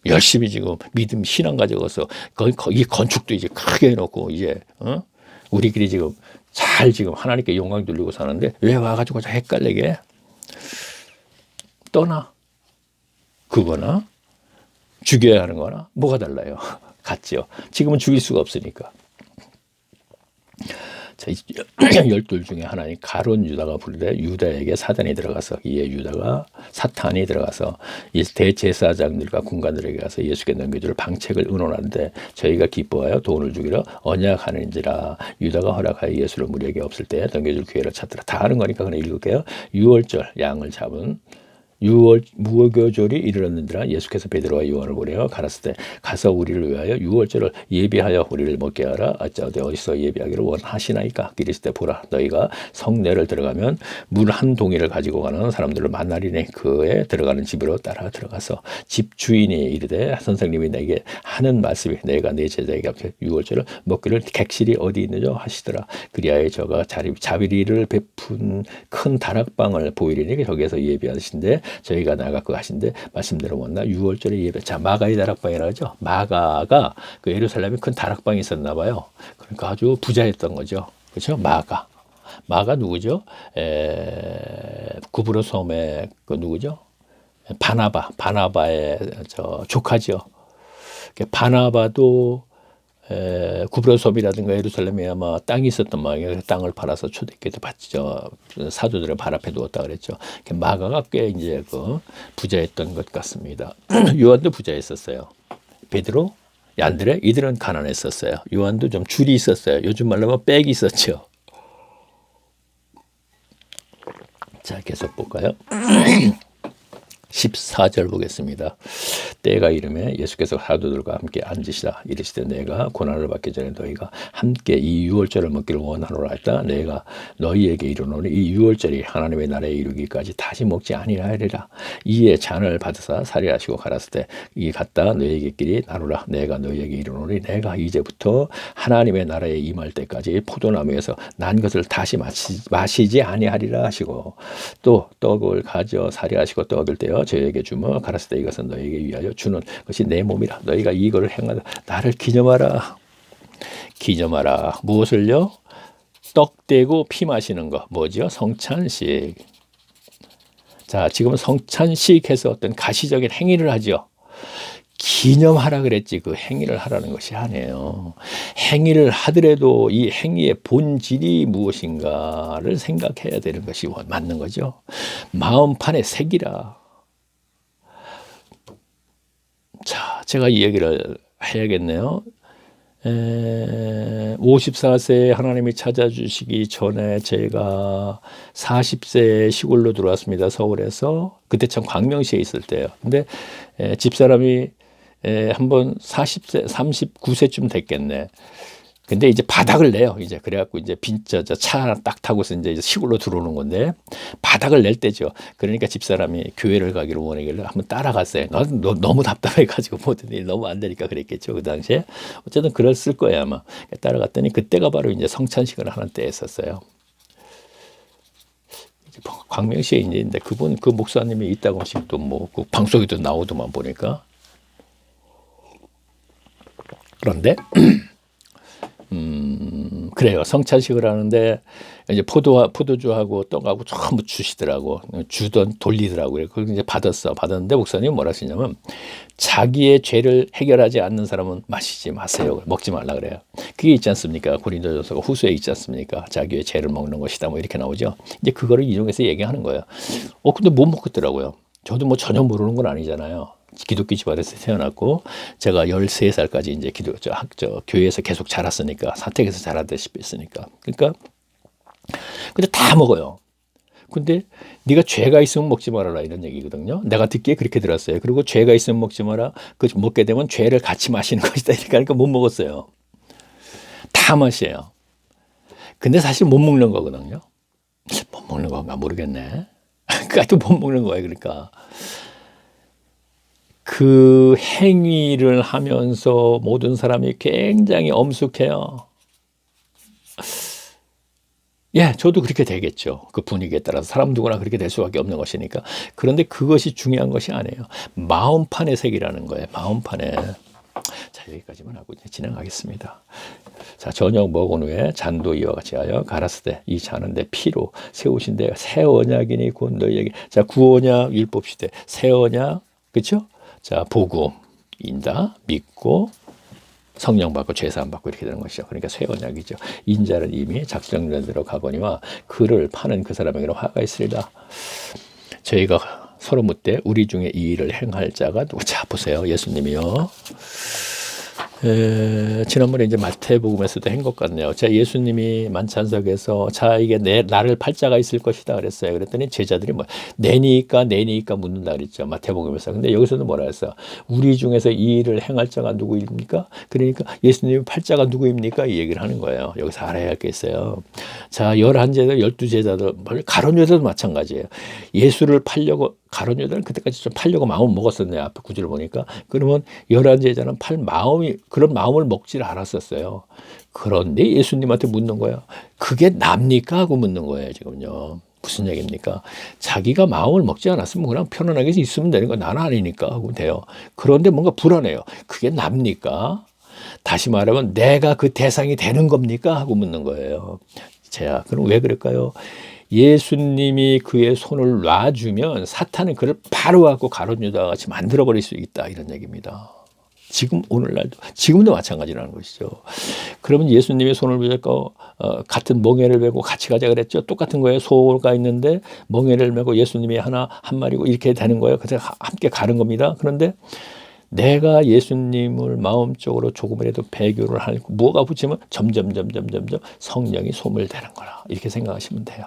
열심히 지금 믿음 신앙 가져가서 거기 건축도 이제 크게 해놓고 이제 우리끼리 지금 잘 지금 하나님께 영광 돌리고 사는데 왜 와가지고 헷갈리게 해? 떠나. 그거나 죽여야 하는 거나 뭐가 달라요? 같지요. 지금은 죽일 수가 없으니까. 자, 12 중에 하나인 가룟 유다가 부르되 유다에게 사단이 들어가서 이에 유다가 사탄이 들어가서 이 대제사장들과 군관들에게 가서 예수께 넘겨줄 방책을 의논하는데 저희가 기뻐하여 돈을 주기로 언약하는지라. 유다가 허락하여 예수를 무리에게 없을 때 넘겨줄 기회를 찾더라. 다 하는 거니까 그냥 읽을게요. 6월절 양을 잡은 6월 무교절이 이르렀는지라. 예수께서 베드로와 요한을 보내어 가라사대 가서 우리를 위하여 6월절을 예비하여 우리를 먹게 하라. 어디서 예비하기를 원하시나이까. 이르시되 보라 너희가 성내를 들어가면 물 한 동이를 가지고 가는 사람들을 만나리니 그에 들어가는 집으로 따라 들어가서 집 주인이 이르되 선생님이 내게 하는 말씀이 내가 내 제자에게 6월절을 먹기를 객실이 어디 있느냐 하시더라. 그리하여 저가 자비리를 베푼 큰 다락방을 보이리니 저기에서 예비하신데 저희가 나가고 하신데 말씀대로 왔나 6월절에 예배. 자, 마가의 다락방이라고 하죠. 마가가 그 예루살렘에 큰 다락방이 있었나 봐요. 그러니까 아주 부자였던 거죠. 그렇죠? 마가 누구죠? 구브로 섬의 그 누구죠? 바나바의 조카죠. 바나바도 구브로섬이라든가 예루살렘에 아마 땅이 있었던 모양이에요. 땅을 팔아서 초대교회도 받죠. 사도들의 발 앞에 두었다 그랬죠. 마가가 꽤 이제 그 부자였던 것 같습니다. 요한도 부자였었어요. 베드로, 안드레 이들은 가난했었어요. 요한도 좀 줄이 있었어요. 요즘 말로 하면 백이 있었죠. 자, 계속 볼까요? 14절 보겠습니다. 때가 이르매 예수께서 사도들과 함께 앉으시다. 이르시되 내가 고난을 받기 전에 너희가 함께 이 유월절을 먹기를 원하노라 했다. 내가 너희에게 이르노니 이 유월절이 하나님의 나라에 이르기까지 다시 먹지 아니하리라. 이에 잔을 받으사 살해하시고 가라사대 이 갖다 너희에게끼리 나누라. 내가 너희에게 이르노니 내가 이제부터 하나님의 나라에 임할 때까지 포도나무에서 난 것을 다시 마시지 아니하리라 하시고 또 떡을 가져 살해하시고 떡을 떼어 저에게 주며 가라사대 이것은 너희에게 위하여 주는 것이 내 몸이라. 너희가 이거를 행하다 나를 기념하라. 기념하라. 무엇을요? 떡 떼고 피 마시는 거 뭐죠? 성찬식. 자, 지금 성찬식 해서 어떤 가시적인 행위를 하죠. 기념하라 그랬지 그 행위를 하라는 것이 아니에요. 행위를 하더라도 이 행위의 본질이 무엇인가를 생각해야 되는 것이 맞는 거죠. 마음판에 새기라. 자, 제가 이 얘기를 해야겠네요. 54세에 하나님이 찾아주시기 전에 제가 40세에 시골로 들어왔습니다. 서울에서. 그때 참 광명시에 있을 때요. 근데 집사람이 한번 40세, 39세쯤 됐겠네. 근데 이제 바닥을 내요. 이제 그래갖고 이제 차 하나 딱 타고서 이제 시골로 들어오는 건데 바닥을 낼 때죠. 그러니까 집사람이 교회를 가기로 원하길래 한번 따라갔어요. 너 너무 답답해가지고 모든 일이 너무 안 되니까 그랬겠죠. 그 당시에 어쨌든 그랬을 거예요 아마. 따라갔더니 그때가 바로 이제 성찬식을 하는 때였었어요. 광명시에 이제 있는데 그분 그 목사님이 있다고 하시고 또 뭐 그 방송에도 나오더만 보니까. 그런데 그래요. 성찬식을 하는데 이제 포도주하고 떡하고 전부 주시더라고. 주던 돌리더라고요. 그걸 이제 받았는데 목사님이 뭐라 하시냐면 자기의 죄를 해결하지 않는 사람은 마시지 마세요. 먹지 말라 그래요. 그게 있지 않습니까? 고린도전서 후서에 있지 않습니까? 자기의 죄를 먹는 것이다. 뭐 이렇게 나오죠. 이제 그거를 이용해서 얘기하는 거예요. 근데 못 먹겠더라고요. 저도 뭐 전혀 모르는 건 아니잖아요. 기독교 집안에서 태어났고 제가 13살까지 이제 교회에서 계속 자랐으니까 사택에서 자라다시피 했으니까 그러니까 근데 다 먹어요. 근데 네가 죄가 있으면 먹지 말아라 이런 얘기거든요. 내가 듣기에 그렇게 들었어요. 그리고 죄가 있으면 먹지 마라. 그 먹게 되면 죄를 같이 마시는 것이다. 그러니까 못 먹었어요. 다 마셔요. 근데 사실 못 먹는 거거든요. 못 먹는 건가 모르겠네. 그러니까 못 먹는 거예요. 그러니까. 그 행위를 하면서 모든 사람이 굉장히 엄숙해요. 예, 저도 그렇게 되겠죠. 그 분위기에 따라서 사람 누구나 그렇게 될 수밖에 없는 것이니까. 그런데 그것이 중요한 것이 아니에요. 마음판의 색이라는 거예요. 마음판에. 자, 여기까지만 하고 이제 진행하겠습니다. 자, 저녁 먹은 후에 잔도 이와 같이 하여 가라사대 이 잔은 내 피로 세우신데 새 언약이니 곧 너희에게. 자, 구언약 율법시대 새 언약 그렇죠? 자, 복음인다 믿고 성령 받고 죄사함 받고 이렇게 되는 것이죠. 그러니까 새 언약이죠. 인자는 이미 작정대로 가거니와 그를 파는 그 사람에게는 화가 있으리라. 저희가 서로 묻되 우리 중에 이 일을 행할 자가 누구? 자, 보세요. 예수님이요. 지난번에 이제 마태복음에서도 한 것 같네요. 자, 예수님이 만찬석에서 자, 이게 나를 팔자가 있을 것이다 그랬어요. 그랬더니 제자들이 뭐 내니까 묻는다 그랬죠. 마태복음에서. 근데 여기서도 뭐라 했어? 우리 중에서 이 일을 행할 자가 누구입니까? 그러니까 예수님의 팔자가 누구입니까? 이 얘기를 하는 거예요. 여기서 알아야 할 게 있어요. 자, 11제자들, 12제자들, 가룟 유다도 마찬가지예요. 예수를 팔려고 가룟 유다는 그때까지 좀 팔려고 마음을 먹었었네요. 앞에 구절을 보니까. 그러면 11제자는 그런 마음을 먹지를 않았었어요. 그런데 예수님한테 묻는 거예요. 그게 납니까? 하고 묻는 거예요. 지금요. 무슨 얘기입니까? 자기가 마음을 먹지 않았으면 그냥 편안하게 있으면 되는 거 나는 아니니까 하고 돼요. 그런데 뭔가 불안해요. 그게 납니까? 다시 말하면 내가 그 대상이 되는 겁니까? 하고 묻는 거예요. 자, 그럼 왜 그럴까요? 예수님이 그의 손을 놔주면 사탄은 그를 바로 갖고 가룟 유다와 같이 만들어버릴 수 있다 이런 얘기입니다. 지금 오늘날도 지금도 마찬가지라는 것이죠. 그러면 예수님이 손을 잡고 같은 멍에를 메고 같이 가자 그랬죠. 똑같은 거예요. 소가 있는데 멍에를 메고 예수님이 한 마리고 이렇게 되는 거예요. 그래서 함께 가는 겁니다. 그런데 내가 예수님을 마음적으로 조금이라도 배교를 하고 뭐가 붙이면 점점 성령이 소멸되는 거라 이렇게 생각하시면 돼요.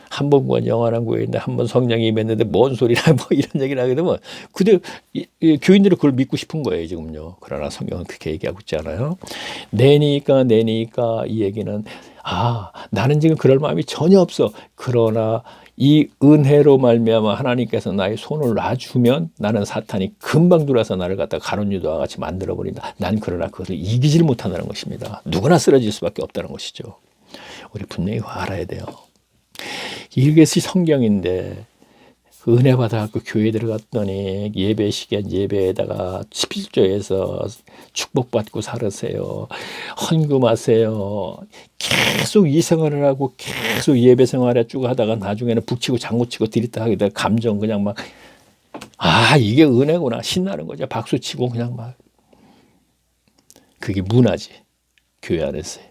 한 번 구원 영원한 구원인데 한 번 성령이 임했는데 뭔 소리라 뭐 이런 얘기를 하게 되면 근데 교인들은 그걸 믿고 싶은 거예요 지금요. 그러나 성경은 그렇게 얘기하고 있지 않아요. 내니까 이 얘기는 나는 지금 그럴 마음이 전혀 없어. 그러나 이 은혜로 말미암아 하나님께서 나의 손을 놔주면 나는 사탄이 금방 들어와서 나를 갖다 가룟 유다와 같이 만들어버린다. 난 그러나 그것을 이기질 못한다는 것입니다. 누구나 쓰러질 수밖에 없다는 것이죠. 우리 분명히 알아야 돼요. 이것이 성경인데 은혜 받아갖고 교회 들어갔더니 예배 시간 예배에다가 11조에서 축복받고 살으세요. 헌금하세요. 계속 이 생활을 하고 계속 예배 생활에 쭉 하다가 나중에는 북치고 장구치고 디리다 하게 돼 감정 그냥 막 아, 이게 은혜구나. 신나는 거죠. 박수 치고 그냥 막. 그게 문화지. 교회 안에서.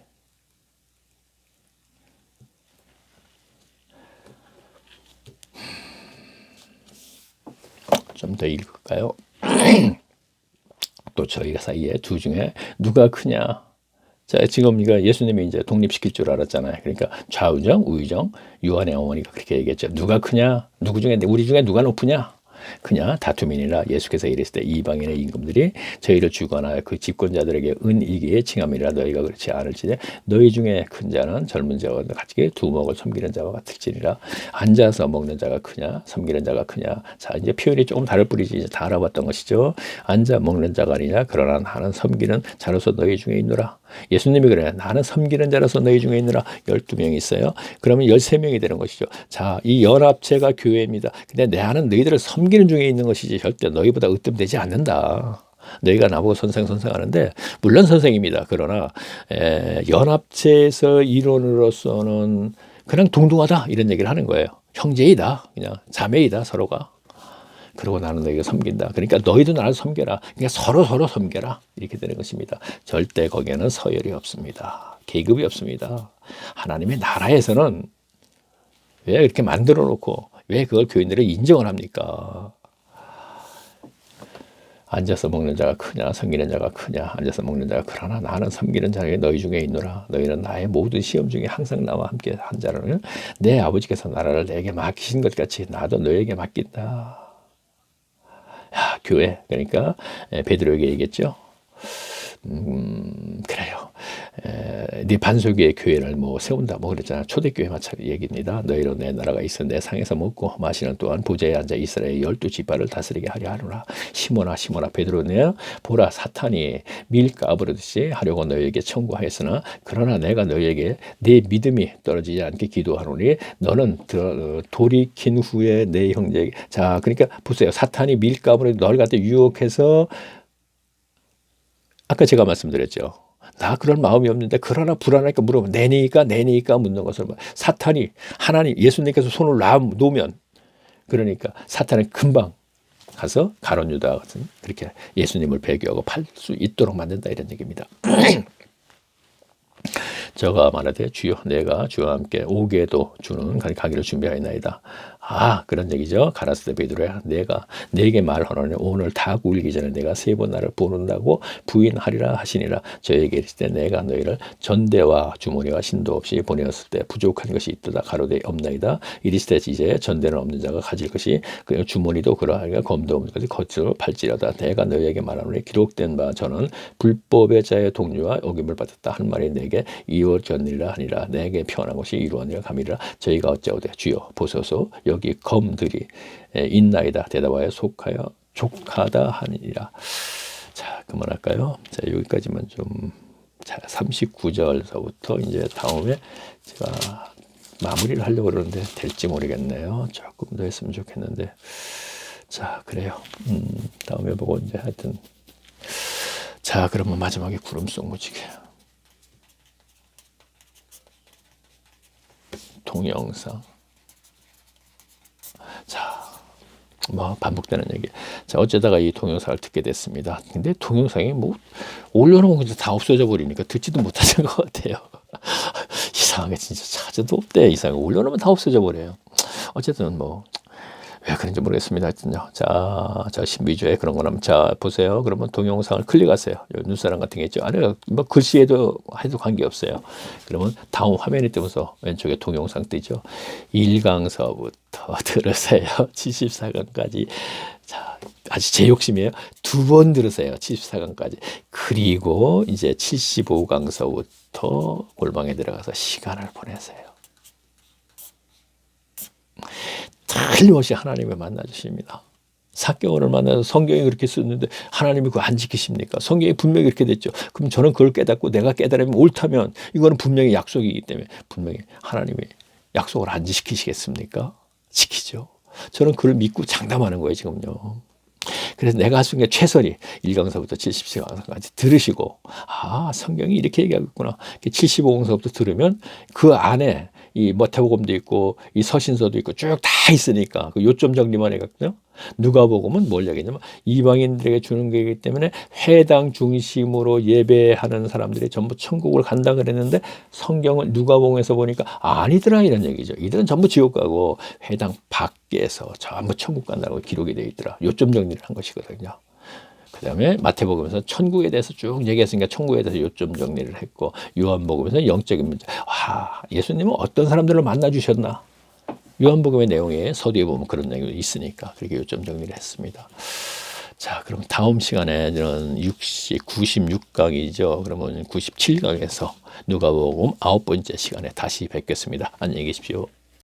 좀 더 읽을까요? 또 저희가 사이에 두 중에 누가 크냐? 자, 지금 이거 예수님이 이제 독립시킬 줄 알았잖아요. 그러니까 좌우정, 우유정, 요한의 어머니가 그렇게 얘기했죠. 누가 크냐? 누구 중에, 우리 중에 누가 높으냐? 그냥 다툼이니라. 예수께서 이랬을 때 이방인의 임금들이 저희를 주거나 그 집권자들에게 은이기에 칭함이라. 너희가 그렇지 않을지니 너희 중에 큰 자는 젊은 자와 같이 두목을 섬기는 자와 같을지니라. 앉아서 먹는 자가 크냐 섬기는 자가 크냐. 자, 이제 표현이 조금 다를 뿐이지 이제 다 알아봤던 것이죠. 앉아 먹는 자가 아니냐. 그러나 나는 섬기는 자로서 너희 중에 있노라. 예수님이 그래요. 나는 섬기는 자로서 너희 중에 있느라. 12명이 있어요. 그러면 13명이 되는 것이죠. 자, 이 연합체가 교회입니다. 근데 나는 너희들을 섬기는 중에 있는 것이지 절대 너희보다 으뜸되지 않는다. 너희가 나보고 선생하는데 물론 선생입니다. 그러나 연합체에서 이론으로서는 그냥 동등하다 이런 얘기를 하는 거예요. 형제이다. 그냥 자매이다 서로가. 그리고 나는 너희가 섬긴다. 그러니까 너희도 나를 섬겨라. 그러니까 서로 섬겨라. 이렇게 되는 것입니다. 절대 거기에는 서열이 없습니다. 계급이 없습니다. 하나님의 나라에서는 왜 이렇게 만들어 놓고 왜 그걸 교인들이 인정을 합니까? 앉아서 먹는 자가 크냐 섬기는 자가 크냐. 앉아서 먹는 자가 그러나 나는 섬기는 자에게 너희 중에 있노라. 너희는 나의 모든 시험 중에 항상 나와 함께 한 자라는 내 아버지께서 나라를 내게 맡기신 것 같이 나도 너에게 맡긴다. 야, 교회. 그러니까 베드로에게 얘기했죠. 그래요. 네 반석위의 교회를 뭐 세운다 뭐 그랬잖아. 초대교회 마찬가지 얘기입니다. 너희로 내 나라가 있어 내 상에서 먹고 마시는 또한 보좌에 앉아 이스라엘 12지파를 다스리게 하려 하노라. 시몬아 베드로네 보라 사탄이 밀 까부르듯이 하려고 너희에게 청구하였으나 그러나 내가 너희에게 네 믿음이 떨어지지 않게 기도하노니 너는 돌이킨 후에 내 형제에게. 자, 그러니까 보세요. 사탄이 밀 까부르듯이 너를 갖다 유혹해서 아까 제가 말씀드렸죠. 나 그런 마음이 없는데 그러나 불안하니까 물어보면 내니까 묻는 것을 사탄이 하나님 예수님께서 손을 놓으면 그러니까 사탄은 금방 가서 가룟 유다 같은 그렇게 예수님을 배교하고 팔 수 있도록 만든다 이런 얘기입니다. 저가 말하되 주여 내가 주와 함께 오게도 주는 가기를 준비하였나이다. 아, 그런 얘기죠. 가라사대 베드로야 내가 내게 말하노니 오늘 다 굴기 전에 내가 3번 나를 보는다고 부인하리라 하시니라. 저에게 이르실 때 내가 너희를 전대와 주머니와 신도 없이 보내었을 때 부족한 것이 있도다 가로되 없나이다. 이르실 때 이제 전대는 없는 자가 가질 것이 주머니도 그러하니까 검도 없는 것이 겉으로 팔지라다. 내가 너희에게 말하노니 기록된 바 저는 불법의 자의 동료와 어김을 받았다 한 말이 내게 이루어졌느니라 하니라. 내게 표현한 것이 이루어지니라 감이라. 저희가 어찌하오되 주여 보소서 여기 검들이 있나이다. 대답하여 족하다 하니라. 자, 그만할까요? 자, 여기까지만 좀. 자, 39절서부터 이제 다음에 제가 마무리를 하려고 그러는데 될지 모르겠네요. 조금 더 했으면 좋겠는데. 자, 그래요. 다음에 보고 이제 하여튼. 자, 그러면 마지막에 구름 속 무지개. 동영상. 자, 뭐 반복되는 얘기. 자, 어쩌다가 이 동영상을 듣게 됐습니다. 근데 동영상이 뭐 올려놓은 거 다 없어져 버리니까 듣지도 못하는 것 같아요. 이상하게 진짜 찾아도 없대. 이상하게 올려놓으면 다 없어져 버려요. 어쨌든 뭐 왜 그런지 모르겠습니다. 하여튼요. 자, 신비주의 그런 거라면 자 보세요. 그러면 동영상을 클릭하세요. 눈사람 같은 게 있죠. 아래 뭐 글씨에도 해도 관계 없어요. 그러면 다음 화면에 뜨면서 왼쪽에 동영상 뜨죠. 1강서부터 들으세요. 74강까지. 자, 아주 제 욕심이에요. 2번 들으세요. 74강까지. 그리고 이제 75강서부터 골방에 들어가서 시간을 보내세요. 틀림없이 하나님을 만나주십니다. 사개월을 만나서 성경이 그렇게 썼는데 하나님이 그거 안 지키십니까? 성경이 분명히 그렇게 됐죠. 그럼 저는 그걸 깨닫고 내가 깨달으면 옳다면 이거는 분명히 약속이기 때문에 분명히 하나님이 약속을 안 지키시겠습니까? 지키죠. 저는 그걸 믿고 장담하는 거예요, 지금요. 그래서 내가 할 수 있는 게 최선이 1강서부터 77강서까지 들으시고 아, 성경이 이렇게 얘기하고 있구나. 75강서부터 들으면 그 안에 이 마태복음도 있고 이 서신서도 있고 쭉 다 있으니까 그 요점 정리만 해갖고요. 누가복음은 뭘 얘기냐면 이방인들에게 주는 거이기 때문에 회당 중심으로 예배하는 사람들이 전부 천국을 간다 그랬는데 성경은 누가복음에서 보니까 아니더라 이런 얘기죠. 이들은 전부 지옥 가고 회당 밖에서 전부 천국 간다고 기록이 되어 있더라. 요점 정리를 한 것이거든요. 그 다음에 마태복음에서 천국에 대해서 쭉 얘기했으니까 천국에 대해서 요점 정리를 했고, 요한복음에서 영적인 문제. 와, 예수님은 어떤 사람들을 만나주셨나? 요한복음의 내용에 서두에 보면 그런 내용이 있으니까 그렇게 요점 정리를 했습니다. 자, 그럼 다음 시간에는 96강이죠. 그러면 97강에서 누가복음 9번째 시간에 다시 뵙겠습니다. 안녕히 계십시오.